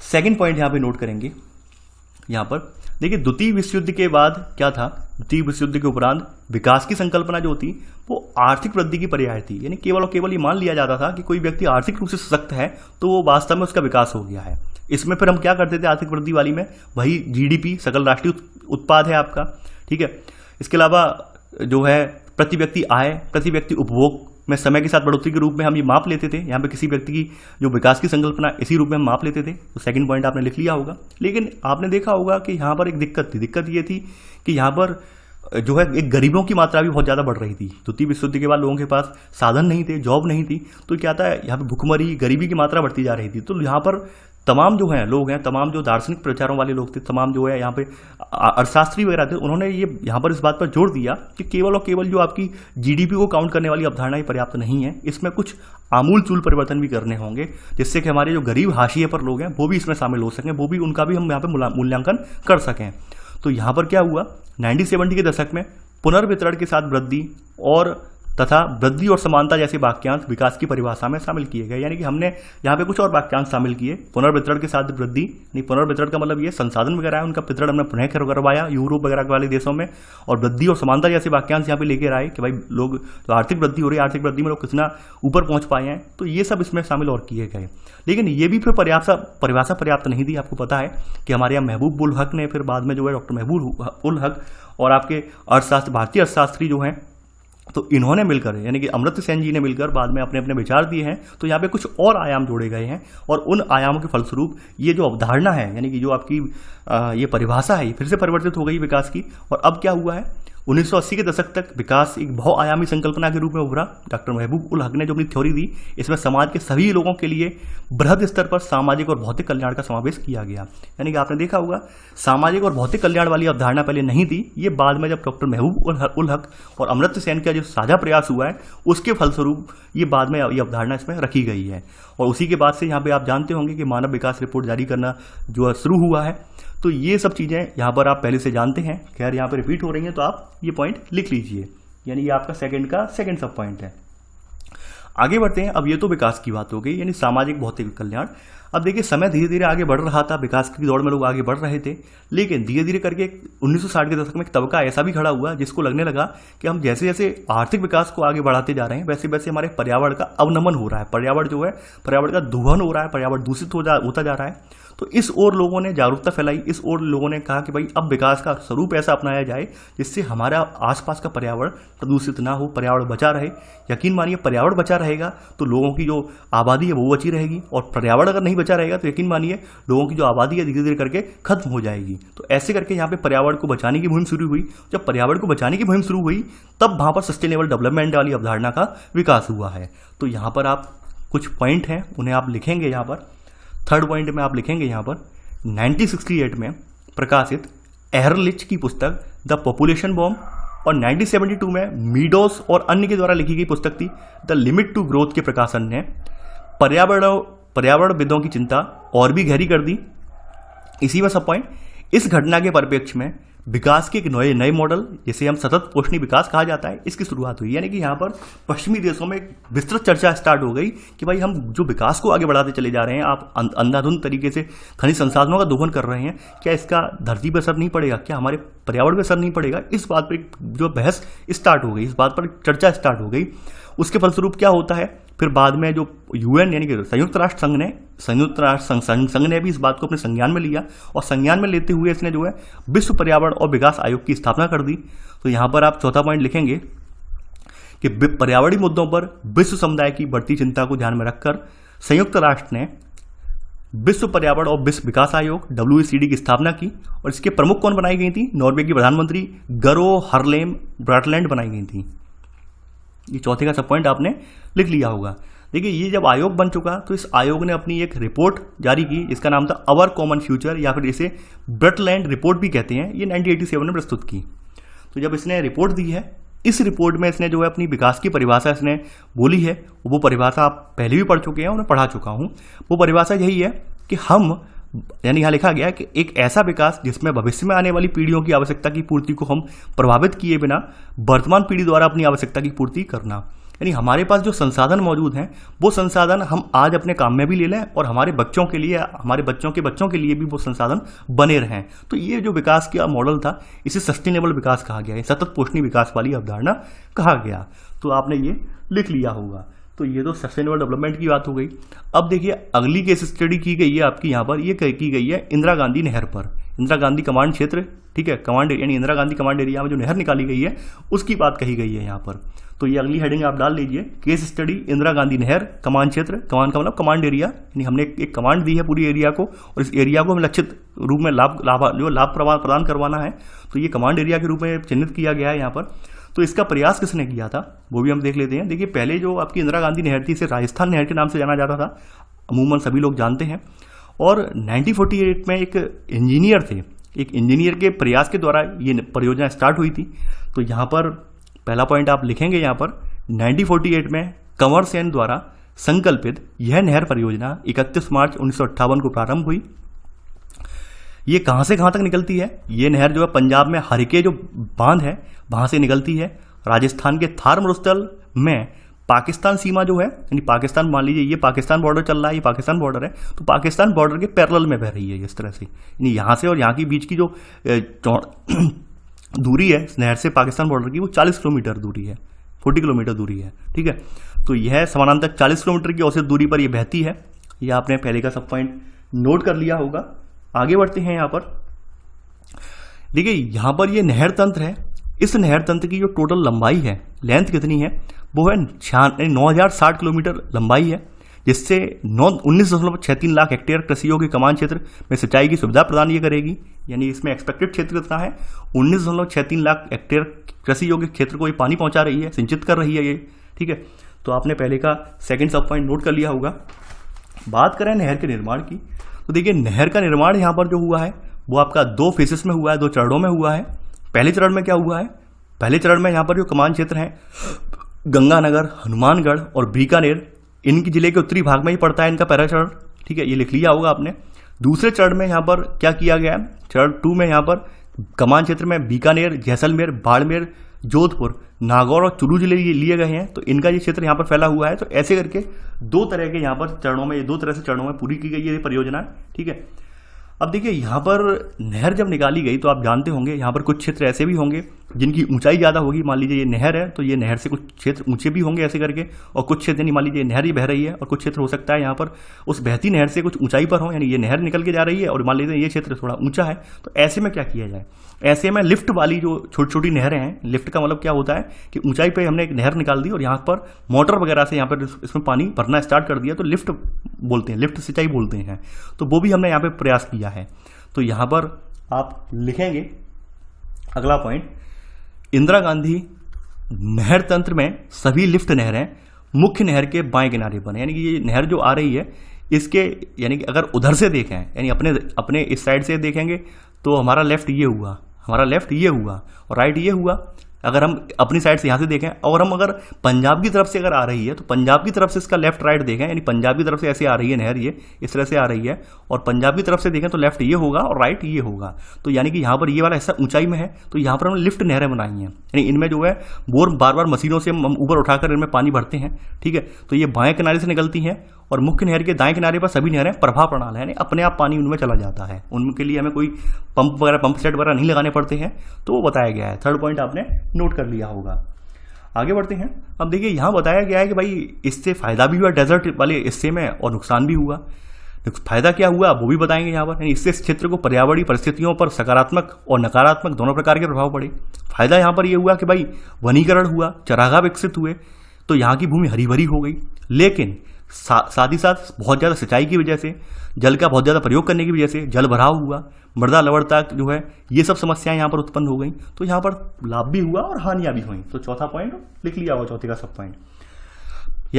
सेकेंड पॉइंट यहाँ पे नोट करेंगे। यहाँ पर देखिए द्वितीय विश्व युद्ध के बाद क्या था, द्वितीय विश्व युद्ध के उपरांत विकास की संकल्पना जो थी वो आर्थिक वृद्धि की पर्याय थी। यानी केवल और केवल ये मान लिया जाता था कि कोई व्यक्ति आर्थिक रूप से सशक्त है तो वो वास्तव में उसका विकास हो गया है। इसमें फिर हम क्या करते थे आर्थिक वृद्धि वाली में, वही GDP सकल राष्ट्रीय उत्पाद है आपका, ठीक है। इसके अलावा जो है प्रति व्यक्ति आय, प्रति व्यक्ति उपभोग में समय के साथ बढ़ोतरी के रूप में हम ये माप लेते थे। यहाँ पे किसी व्यक्ति की जो विकास की संकल्पना इसी रूप में हम माप लेते थे। तो सेकंड पॉइंट आपने लिख लिया होगा। लेकिन आपने देखा होगा कि यहाँ पर एक दिक्कत थी। दिक्कत ये थी कि यहाँ पर जो है एक गरीबों की मात्रा भी बहुत ज़्यादा बढ़ रही थी। द्वितीय विश्व युद्ध के बाद लोगों के पास साधन नहीं थे, जॉब नहीं थी, तो क्या था यहाँ पे भुखमरी, गरीबी की मात्रा बढ़ती जा रही थी। तो यहाँ पर तमाम जो हैं लोग हैं, तमाम जो दार्शनिक प्रचारों वाले लोग थे, तमाम जो है यहाँ पे अर्थशास्त्री वगैरह थे, उन्होंने ये यहाँ पर इस बात पर जोर दिया कि केवल और केवल जो आपकी GDP को काउंट करने वाली अवधारणा ही पर्याप्त नहीं है, इसमें कुछ आमूल चूल परिवर्तन भी करने होंगे जिससे कि हमारे जो गरीब हाशिए पर लोग हैं वो भी इसमें शामिल हो सकें, वो भी उनका भी हम यहाँ पे मूल्यांकन कर सकें। तो यहाँ पर क्या हुआ, 1970 के दशक में पुनर्वितरण के साथ वृद्धि और तथा वृद्धि और समानता जैसे वाक्यांश विकास की परिभाषा में शामिल किए गए। यानी कि हमने यहाँ पे कुछ और वाक्यांश शामिल किए। पुनर्वितरण के साथ वृद्धि, यानी पुनर्वितरण का मतलब ये संसाधन वगैरह है उनका वितरण हमने पुनः करवाया यूरोप वगैरह वाले देशों में, और वृद्धि और समानता जैसे वाक्यांश यहाँ पे लेकर आए कि भाई लोग जो आर्थिक वृद्धि हो रही है, आर्थिक वृद्धि में लोग कितना ऊपर पहुंच पाए हैं, तो ये सब इसमें शामिल और किए गए। लेकिन ये भी फिर परिभाषा पर्याप्त नहीं थी। आपको पता है कि हमारे यहाँ महबूब उल हक ने फिर बाद में जो है डॉक्टर महबूब उल हक और आपके अर्थशास्त्र भारतीय अर्थशास्त्री जो हैं, तो इन्होंने मिलकर यानी कि अमर्त्य सेन जी ने मिलकर बाद में अपने अपने विचार दिए हैं। तो यहाँ पे कुछ और आयाम जोड़े गए हैं और उन आयामों के फलस्वरूप ये जो अवधारणा है, यानी कि जो आपकी ये परिभाषा है, फिर से परिवर्तित हो गई विकास की। और अब क्या हुआ है, 1980 के दशक तक विकास एक बहुआयामी संकल्पना के रूप में उभरा। डॉक्टर महबूब उल हक ने जो अपनी थ्योरी दी, इसमें समाज के सभी लोगों के लिए बृहद स्तर पर सामाजिक और भौतिक कल्याण का समावेश किया गया। यानी कि आपने देखा होगा सामाजिक और भौतिक कल्याण वाली अवधारणा पहले नहीं थी, ये बाद में जब डॉक्टर महबूब उल हक और अमर्त्य सेन का जो साझा प्रयास हुआ है उसके फलस्वरूप ये बाद में ये अवधारणा इसमें रखी गई है। और उसी के बाद से यहाँ पे आप जानते होंगे कि मानव विकास रिपोर्ट जारी करना जो शुरू हुआ है। तो ये सब चीज़ें यहाँ पर आप पहले से जानते हैं, खैर यहाँ पर रिपीट हो रही हैं, तो आप ये पॉइंट लिख लीजिए। यानी ये आपका सेकंड सब पॉइंट है। आगे बढ़ते हैं। अब ये तो विकास की बात हो गई, यानी सामाजिक भौतिक कल्याण। अब देखिए समय धीरे धीरे आगे बढ़ रहा था, विकास की दौड़ में लोग आगे बढ़ रहे थे, लेकिन धीरे धीरे करके 1960 के दशक में एक तबका ऐसा भी खड़ा हुआ जिसको लगने लगा कि हम जैसे जैसे आर्थिक विकास को आगे बढ़ाते जा रहे हैं वैसे वैसे हमारे पर्यावरण का अवनमन हो रहा है, पर्यावरण जो है पर्यावरण का दोहन हो रहा है, पर्यावरण दूषित होता जा रहा है। तो इस ओर लोगों ने जागरूकता फैलाई, इस ओर लोगों ने कहा कि भाई अब विकास का स्वरूप ऐसा अपनाया जाए जिससे हमारा आसपास का पर्यावरण प्रदूषित ना हो, पर्यावरण बचा रहे। यकीन मानिए पर्यावरण बचा रहेगा तो लोगों की जो आबादी है वो बची रहेगी, और पर्यावरण अगर नहीं बचा रहेगा तो यकीन मानिए लोगों की जो आबादी है धीरे धीरे करके खत्म हो जाएगी। तो ऐसे करके यहाँ पे पर्यावरण को बचाने की मुहिम शुरू हुई। जब पर्यावरण को बचाने की मुहिम शुरू हुई तब वहाँ पर सस्टेनेबल डेवलपमेंट वाली अवधारणा का विकास हुआ है। तो यहाँ पर आप कुछ पॉइंट हैं उन्हें आप लिखेंगे। यहाँ पर थर्ड पॉइंट में आप लिखेंगे यहाँ पर 1968 में प्रकाशित एहरलिच की पुस्तक द पॉपुलेशन बॉम्ब, और 1972 में मीडोस और अन्य के द्वारा लिखी गई पुस्तक थी द लिमिट टू ग्रोथ के प्रकाशन ने पर्यावरणविदों की चिंता और भी गहरी कर दी। इसी में सब पॉइंट इस घटना के परिप्रेक्ष्य में विकास के एक नए मॉडल जिसे हम सतत पोषणीय विकास कहा जाता है इसकी शुरुआत हुई। यानी कि यहाँ पर पश्चिमी देशों में एक विस्तृत चर्चा स्टार्ट हो गई कि भाई हम जो विकास को आगे बढ़ाते चले जा रहे हैं, आप अंधाधुंध तरीके से खनिज संसाधनों का दोहन कर रहे हैं, क्या इसका धरती पर असर नहीं पड़ेगा, क्या हमारे पर्यावरण पर असर नहीं पड़ेगा। इस बात पर जो बहस स्टार्ट हो गई, इस बात पर चर्चा स्टार्ट हो गई। उसके फलस्वरूप क्या होता है, फिर बाद में जो यूएन यानी कि संयुक्त राष्ट्र संघ ने भी इस बात को अपने संज्ञान में लिया, और संज्ञान में लेते हुए इसने जो है विश्व पर्यावरण और विकास आयोग की स्थापना कर दी। तो यहाँ पर आप चौथा पॉइंट लिखेंगे कि पर्यावरणीय मुद्दों पर विश्व समुदाय की बढ़ती चिंता को ध्यान में रखकर संयुक्त राष्ट्र ने विश्व पर्यावरण और विश्व विकास आयोग WCD की स्थापना की, और इसके प्रमुख कौन बनाई गई थी, नॉर्वे की प्रधानमंत्री गरो हरलेम ब्राटलैंड बनाई गई थी। ये चौथे का सब पॉइंट आपने लिख लिया होगा। देखिए ये जब आयोग बन चुका तो इस आयोग ने अपनी एक रिपोर्ट जारी की जिसका नाम था अवर कॉमन फ्यूचर, या फिर इसे ब्रटलैंड रिपोर्ट भी कहते हैं। ये 1987 में प्रस्तुत की। तो जब इसने रिपोर्ट दी है, इस रिपोर्ट में इसने जो है अपनी विकास की परिभाषा इसने बोली है, वो परिभाषा आप पहले भी पढ़ चुके हैं, उन्हें पढ़ा चुका हूँ। वो परिभाषा यही है कि हम, यानी यहाँ लिखा गया है कि एक ऐसा विकास जिसमें भविष्य में आने वाली पीढ़ियों की आवश्यकता की पूर्ति को हम प्रभावित किए बिना वर्तमान पीढ़ी द्वारा अपनी आवश्यकता की पूर्ति करना। यानी हमारे पास जो संसाधन मौजूद हैं वो संसाधन हम आज अपने काम में भी ले लें और हमारे बच्चों के लिए, हमारे बच्चों के बच्चों के लिए भी वो संसाधन बने रहें। तो ये जो विकास का मॉडल था इसे सस्टेनेबल विकास कहा गया है, सतत पोषणीय विकास वाली अवधारणा कहा गया। तो आपने ये लिख लिया होगा। तो ये तो सस्टेनेबल डेवलपमेंट की बात हो गई। अब देखिए अगली केस स्टडी की गई है आपकी यहाँ पर, ये की गई है इंदिरा गांधी नहर पर, इंदिरा गांधी कमांड क्षेत्र, ठीक है, कमांड यानी इंदिरा गांधी कमांड एरिया में जो नहर निकाली गई है उसकी बात कही गई है यहाँ पर। तो ये अगली हेडिंग आप डाल लीजिए, केस स्टडी इंदिरा गांधी नहर कमांड क्षेत्र। कमांड का मतलब कमांड एरिया, यानी हमने एक कमांड दी है पूरी एरिया को, और इस एरिया को हमें लक्षित रूप में लाभ प्रदान करवाना है। तो ये कमांड एरिया के रूप में चिन्हित किया गया है यहाँ पर। तो इसका प्रयास किसने किया था वो भी हम देख लेते हैं। देखिए पहले जो आपकी इंदिरा गांधी नहर थी इसे राजस्थान नहर के नाम से जाना जाता था, अमूमन सभी लोग जानते हैं। और 1948 में एक इंजीनियर थे, एक इंजीनियर के प्रयास के द्वारा ये परियोजना स्टार्ट हुई थी। तो यहाँ पर पहला पॉइंट आप लिखेंगे यहाँ पर 1948 में कंवर सेन द्वारा संकल्पित यह नहर परियोजना 31 मार्च 1958 को प्रारंभ हुई। ये कहाँ से कहाँ तक निकलती है, ये नहर जो है पंजाब में हरिके जो बांध है वहाँ से निकलती है। राजस्थान के थार मरुस्थल में पाकिस्तान सीमा जो है, यानी पाकिस्तान, मान लीजिए ये पाकिस्तान बॉर्डर चल रहा है, ये पाकिस्तान बॉर्डर है, तो पाकिस्तान बॉर्डर के पैरेलल में बह रही है इस तरह से। यानी यहाँ से और यहाँ के बीच की जो दूरी है नहर से पाकिस्तान बॉर्डर की वो 40 किलोमीटर दूरी है, 40 किलोमीटर दूरी है, ठीक है। तो यह समानांतर 40 किलोमीटर की औसत दूरी पर यह बहती है। यह आपने पहले का सब पॉइंट नोट कर लिया होगा। आगे बढ़ते हैं यहाँ पर। देखिए यहाँ पर ये नहर तंत्र है, इस नहर तंत्र की जो टोटल लंबाई है, लेंथ कितनी है, वो है 9060 किलोमीटर लंबाई है, जिससे 19.63 लाख हेक्टेयर कृषि योग्य कमान क्षेत्र में सिंचाई की सुविधा प्रदान ये करेगी। यानी इसमें एक्सपेक्टेड क्षेत्र कितना है, 19.63 लाख हेक्टेयर कृषि योग्य क्षेत्र को ये पानी पहुंचा रही है, सिंचित कर रही है ये, ठीक है। तो आपने पहले का सेकंड सब पॉइंट नोट कर लिया होगा। बात करें नहर के निर्माण की, तो देखिए नहर का निर्माण यहाँ पर जो हुआ है वो आपका 2 फेसेस में हुआ है, 2 चरणों में हुआ है। पहले चरण में क्या हुआ है, पहले चरण में यहाँ पर जो कमान क्षेत्र है गंगानगर, हनुमानगढ़ और बीकानेर, इनकी जिले के उत्तरी भाग में ही पड़ता है इनका पहला चरण, ठीक है, ये लिख लिया होगा आपने। दूसरे चरण में यहाँ पर क्या किया गया है, चरण 2 में यहाँ पर कमान क्षेत्र में बीकानेर, जैसलमेर, बाड़मेर, जोधपुर, नागौर और चुरू जिले लिए गए हैं, तो इनका ये क्षेत्र यहाँ पर फैला हुआ है। तो ऐसे करके दो तरह के यहाँ पर चरणों में, दो तरह से चरणों में पूरी की गई ये परियोजना है, ठीक है। अब देखिए यहाँ पर नहर जब निकाली गई तो आप जानते होंगे यहाँ पर कुछ क्षेत्र ऐसे भी होंगे जिनकी ऊंचाई ज़्यादा होगी। मान लीजिए ये नहर है तो ये नहर से कुछ क्षेत्र ऊंचे भी होंगे ऐसे करके, और कुछ क्षेत्र यानी मान लीजिए नहर ही बह रही है और कुछ क्षेत्र हो सकता है यहाँ पर उस बहती नहर से कुछ ऊंचाई पर हो, यानी ये नहर निकल के जा रही है और मान लीजिए ये क्षेत्र थोड़ा ऊंचा है। तो ऐसे में क्या किया जाए, ऐसे में लिफ्ट वाली जो छोटी छोटी नहरें हैं, लिफ्ट का मतलब क्या होता है कि ऊंचाई पे हमने एक नहर निकाल दी और यहाँ पर मोटर वगैरह से यहाँ पर इसमें पानी भरना स्टार्ट कर दिया, तो लिफ्ट बोलते हैं, लिफ्ट सिंचाई बोलते हैं। तो वो भी हमने यहाँ पे प्रयास किया है। तो यहाँ पर आप लिखेंगे अगला पॉइंट, इंदिरा गांधी नहर तंत्र में सभी लिफ्ट नहरें मुख्य नहर के बाएं किनारे बने, यानी कि ये नहर जो आ रही है इसके, यानी कि अगर उधर से देखें, यानी अपने इस साइड से देखेंगे तो हमारा लेफ्ट ये हुआ, हमारा लेफ्ट ये हुआ और राइट ये हुआ। अगर हम अपनी साइड से यहाँ से देखें और हम अगर पंजाब की तरफ से अगर आ रही है तो पंजाब की तरफ से इसका लेफ्ट राइट देखें, यानी पंजाब की तरफ से ऐसे आ रही है नहर, ये इस तरह से आ रही है, और पंजाब की तरफ से देखें तो लेफ्ट ये होगा और राइट ये होगा। तो यानी कि यहाँ पर ये वाला हिस्सा ऊंचाई में है, तो यहाँ पर हमने लिफ्ट नहरें बनाई हैं, यानी इनमें जो है बोर बार बार मशीनों से हम ऊपर उठाकर इनमें पानी भरते हैं, ठीक है। तो ये बाएं किनारे से निकलती हैं और मुख्य नहर के दाएं किनारे पर सभी नहरें प्रभाव प्रणाल है, यानी अपने आप पानी उनमें चला जाता है, उनके लिए हमें कोई पंप वगैरह, पंप सेट वगैरह नहीं लगाने पड़ते हैं। तो वो बताया गया है, थर्ड पॉइंट आपने नोट कर लिया होगा। आगे बढ़ते हैं। अब देखिए यहाँ बताया गया है कि भाई इससे फायदा भी हुआ डेजर्ट वाले हिस्से में और नुकसान भी हुआ। फायदा क्या हुआ वो भी बताएंगे यहाँ पर, यानी इससे इस क्षेत्र को पर्यावरणीय परिस्थितियों पर सकारात्मक और नकारात्मक दोनों प्रकार के प्रभाव पड़े। फायदा यहाँ पर ये हुआ कि भाई वनीकरण हुआ, चरागाह विकसित हुए, तो यहाँ की भूमि हरी भरी हो गई। लेकिन साथ ही साथ बहुत ज़्यादा सिंचाई की वजह से, जल का बहुत ज़्यादा प्रयोग करने की वजह से जल भराव हुआ, मृदा लवणता जो है, ये सब समस्याएं यहाँ पर उत्पन्न हो गई। तो यहाँ पर लाभ भी हुआ और हानियां भी हुई। तो चौथा पॉइंट लिख लिया होगा, चौथे का सब पॉइंट।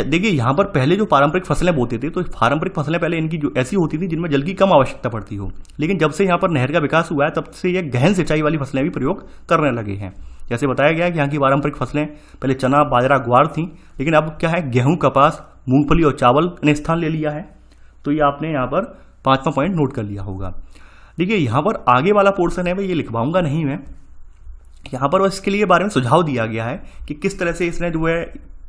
देखिए यहाँ पर पहले जो पारंपरिक फसलें बोते थे, तो पारंपरिक फसलें पहले इनकी जो ऐसी होती थी जिनमें जल की कम आवश्यकता पड़ती हो, लेकिन जब से यहाँ पर नहर का विकास हुआ है तब से ये गहन सिंचाई वाली फसलें भी प्रयोग करने लगे हैं। जैसे बताया गया है कि यहाँ की पारंपरिक फसलें पहले चना, बाजरा, ग्वार थी, लेकिन अब क्या है, गेहूं, कपास, मूंगफली और चावल ने स्थान ले लिया है। तो ये आपने यहाँ पर पांचवा पॉइंट नोट कर लिया होगा। देखिए यहाँ पर आगे वाला पोर्शन है, मैं ये लिखवाऊंगा नहीं, मैं यहाँ पर इसके लिए बारे में सुझाव दिया गया है कि किस तरह से इसने जो है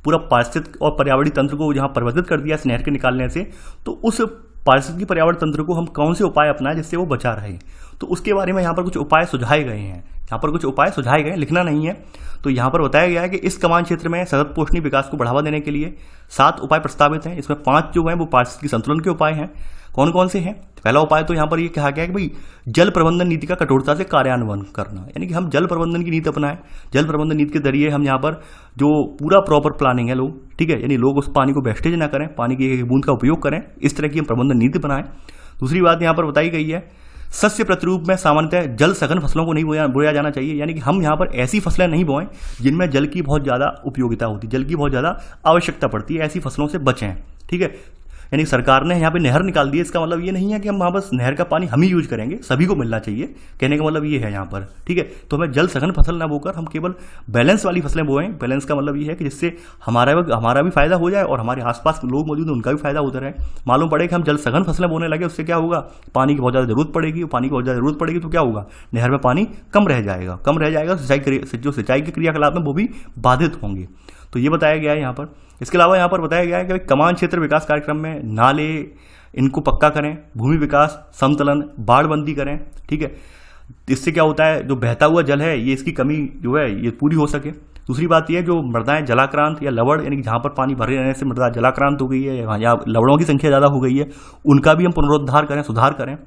पूरा पारिस्थितिक और पर्यावरणीय तंत्र को जहाँ परिवर्तित कर दिया इस नहर के निकालने से, तो उस पारिस्थितिक पर्यावरण तंत्र को हम कौन से उपाय अपनाएं जिससे वो बचा रहे। तो उसके बारे में यहाँ पर कुछ उपाय सुझाए गए हैं, यहाँ पर कुछ उपाय सुझाए गए, लिखना नहीं है। तो यहाँ पर बताया गया है कि इस कमान क्षेत्र में सतत पोषणीय विकास को बढ़ावा देने के लिए 7 उपाय प्रस्तावित हैं। इसमें 5 जो हैं वो पारिस्थितिक संतुलन के उपाय हैं। कौन कौन से हैं? पहला उपाय तो यहाँ पर ये कहा गया है कि भाई जल प्रबंधन नीति का कठोरता से कार्यान्वयन करना, यानी कि हम जल प्रबंधन की नीति अपनाएं। जल प्रबंधन नीति के जरिए हम यहाँ पर जो पूरा प्रॉपर प्लानिंग है लोग, ठीक है, यानी लोग उस पानी को वेस्टेज ना करें, पानी की एक बूंद का उपयोग करें, इस तरह की हम प्रबंधन नीति बनाएं। दूसरी बात यहाँ पर बताई गई है, सस्य प्रतिरूप में सामान्यतः जल सघन फसलों को नहीं बोया जाना चाहिए, यानी कि हम यहाँ पर ऐसी फसलें नहीं बोएं जिनमें जल की बहुत ज़्यादा उपयोगिता होती, जल की बहुत ज़्यादा आवश्यकता पड़ती है, ऐसी फसलों से बचें, ठीक है। यानी सरकार ने यहाँ पे नहर निकाल दी है, इसका मतलब ये नहीं है कि हम वहाँ बस नहर का पानी हम ही यूज करेंगे, सभी को मिलना चाहिए, कहने का मतलब ये है यहाँ पर, ठीक है। तो हमें जल सघन फसल ना बोकर हम केवल बैलेंस वाली फसलें बोएं। बैलेंस का मतलब ये है कि जिससे हमारा भी फायदा हो जाए और हमारे आसपास लोग मौजूद हैं उनका भी फायदा होता रहे। मालूम पड़े कि हम जल सघन फसलें बोने लगे, उससे क्या होगा, पानी की बहुत ज़्यादा जरूरत पड़ेगी, पानी की बहुत ज़्यादा जरूरत पड़ेगी तो क्या होगा, नहर में पानी कम रह जाएगा, जो सिंचाई के क्रियाकलाप में वो भी बाधित होंगे। तो ये बताया गया है यहाँ पर। इसके अलावा यहाँ पर बताया गया है कि कमान क्षेत्र विकास कार्यक्रम में नाले इनको पक्का करें, भूमि विकास, समतलन, बाढ़बंदी करें, ठीक है। इससे क्या होता है, जो बहता हुआ जल है ये इसकी कमी जो है ये पूरी हो सके। दूसरी बात यह, जो मृदाएं जलाक्रांत या लवण, यानी कि जहाँ पर पानी भरे रहने से मृदा जलाक्रांत हो गई है या लवणों की संख्या ज़्यादा हो गई है, उनका भी हम पुनरुद्धार करें, सुधार करें।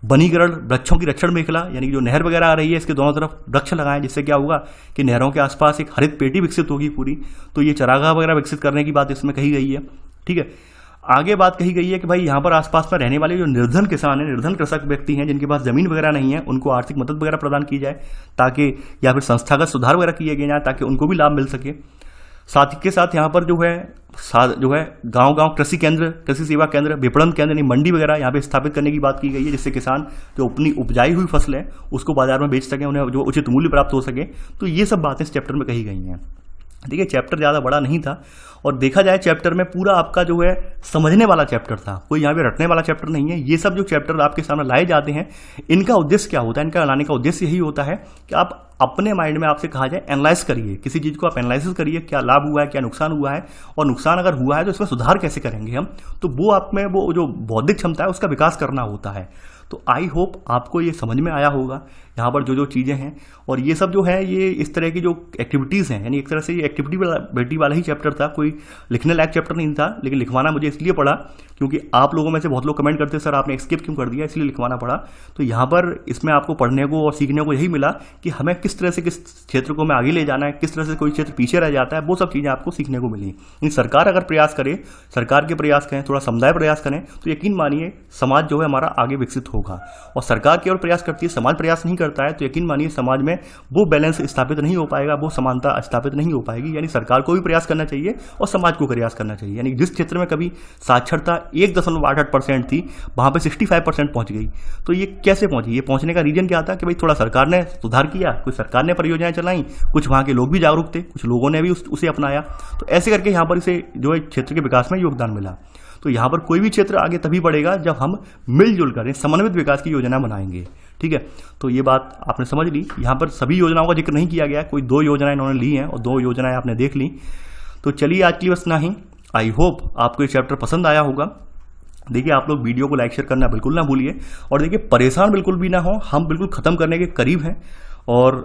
वनीकरण, वृक्षों की रक्षण मेखला, यानी कि जो नहर वगैरह आ रही है इसके दोनों तरफ वृक्ष लगाएं, जिससे क्या होगा कि नहरों के आसपास एक हरित पेटी विकसित होगी पूरी। तो ये चरागाह वगैरह विकसित करने की बात इसमें कही गई है, ठीक है। आगे बात कही गई है कि भाई यहाँ पर आसपास में रहने वाले जो निर्धन किसान हैं, निर्धन कृषक व्यक्ति हैं जिनके पास जमीन वगैरह नहीं है, उनको आर्थिक मदद वगैरह प्रदान की जाए, ताकि या फिर संस्थागत सुधार वगैरह किए गए जाए ताकि उनको भी लाभ मिल सके। साथ ही के साथ यहाँ पर जो है गांव-गांव कृषि केंद्र, कृषि सेवा केंद्र, विपणन केंद्र, यानी मंडी वगैरह यहाँ पे स्थापित करने की बात की गई है, जिससे किसान जो अपनी उपजाई हुई फसल है उसको बाजार में बेच सकें, उन्हें जो उचित मूल्य प्राप्त हो सके। तो ये सब बातें इस चैप्टर में कही गई हैं। देखिए चैप्टर ज़्यादा बड़ा नहीं था और देखा जाए चैप्टर में पूरा आपका जो है समझने वाला चैप्टर था, कोई यहाँ पे रटने वाला चैप्टर नहीं है। ये सब जो चैप्टर आपके सामने लाए जाते हैं, इनका उद्देश्य क्या होता है? इनका लाने का उद्देश्य यही होता है कि आप अपने माइंड में, आपसे कहा जाए, एनालाइज करिए, किसी चीज़ को आप एनालिसिस करिए, क्या लाभ हुआ है, क्या नुकसान हुआ है, और नुकसान अगर हुआ है तो इसमें सुधार कैसे करेंगे हम। तो वो आप में वो जो बौद्धिक क्षमता है उसका विकास करना होता है। तो आई होप आपको ये समझ में आया होगा यहाँ पर जो जो चीज़ें हैं। और ये सब जो है, ये इस तरह की जो एक्टिविटीज़ हैं, यानी एक तरह से ये एक्टिविटी वाला ही चैप्टर था, कोई लिखने लायक चैप्टर नहीं था, लेकिन लिखवाना मुझे इसलिए पड़ा क्योंकि आप लोगों में से बहुत लोग कमेंट करते सर आपने स्किप क्यों कर दिया, इसलिए लिखवाना पड़ा। तो यहाँ पर इसमें आपको पढ़ने को और सीखने को यही मिला कि हमें किस तरह से किस क्षेत्र को हमें आगे ले जाना है, किस तरह से कोई क्षेत्र पीछे रह जाता है, वो सब चीज़ें आपको सीखने को मिली। यानी सरकार अगर प्रयास करे, सरकार के प्रयास करें, थोड़ा समुदाय प्रयास करें, तो यकीन मानिए समाज जो है हमारा आगे विकसित होगा। और सरकार केवल प्रयास करती है, समाज प्रयास नहीं करता है, तो यकीन मानिए समाज में वो बैलेंस स्थापित नहीं हो पाएगा, वो समानता स्थापित नहीं हो पाएगी। यानी सरकार को भी प्रयास करना चाहिए और समाज को प्रयास करना चाहिए। यानी जिस क्षेत्र में कभी साक्षरता 1.88% थी, वहां पे 65% पहुंच गई। तो ये कैसे पहुंची? ये पहुंचने का रीजन क्या था कि भाई थोड़ा सरकार ने सुधार किया, कुछ सरकार ने परियोजनाएं चलाई, कुछ वहां के लोग भी जागरूक थे, कुछ लोगों ने भी उसे अपनाया। तो ऐसे करके यहाँ पर इसे जो है क्षेत्र के विकास में योगदान मिला। तो यहाँ पर कोई भी क्षेत्र आगे तभी बढ़ेगा जब हम मिलजुल कर समन्वित विकास की योजना बनाएंगे। ठीक है, तो ये बात आपने समझ ली। यहाँ पर सभी योजनाओं का जिक्र नहीं किया गया, कोई 2 योजनाएं इन्होंने ली हैं और 2 योजनाएं आपने देख ली। तो चलिए आज के लिए बस इतना ही। आई होप आपको ये चैप्टर पसंद आया होगा। देखिए आप लोग वीडियो को लाइक शेयर करना बिल्कुल ना भूलिए, और देखिए परेशान बिल्कुल भी ना हो, हम बिल्कुल खत्म करने के करीब हैं। और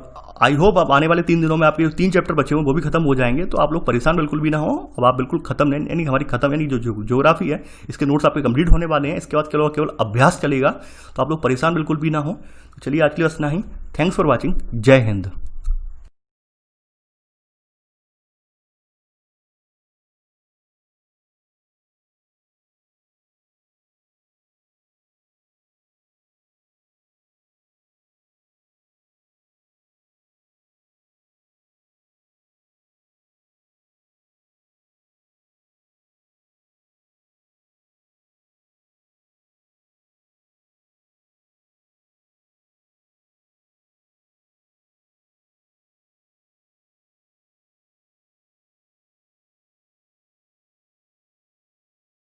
आई होप आप आने वाले 3 दिनों में आपके 3 चैप्टर बचे हुए वो भी खत्म हो जाएंगे। तो आप लोग परेशान बिल्कुल भी ना हो, अब आप बिल्कुल खत्म नहीं, यानी हमारी खत्म, यानी जो ज्योग्राफी है इसके नोट्स आपके कंप्लीट होने वाले हैं। इसके बाद केवल अभ्यास चलेगा, तो आप लोग परेशान बिल्कुल भी ना हो। चलिए आज के लिए बस इतना ही। Thanks for watching. जय हिंद।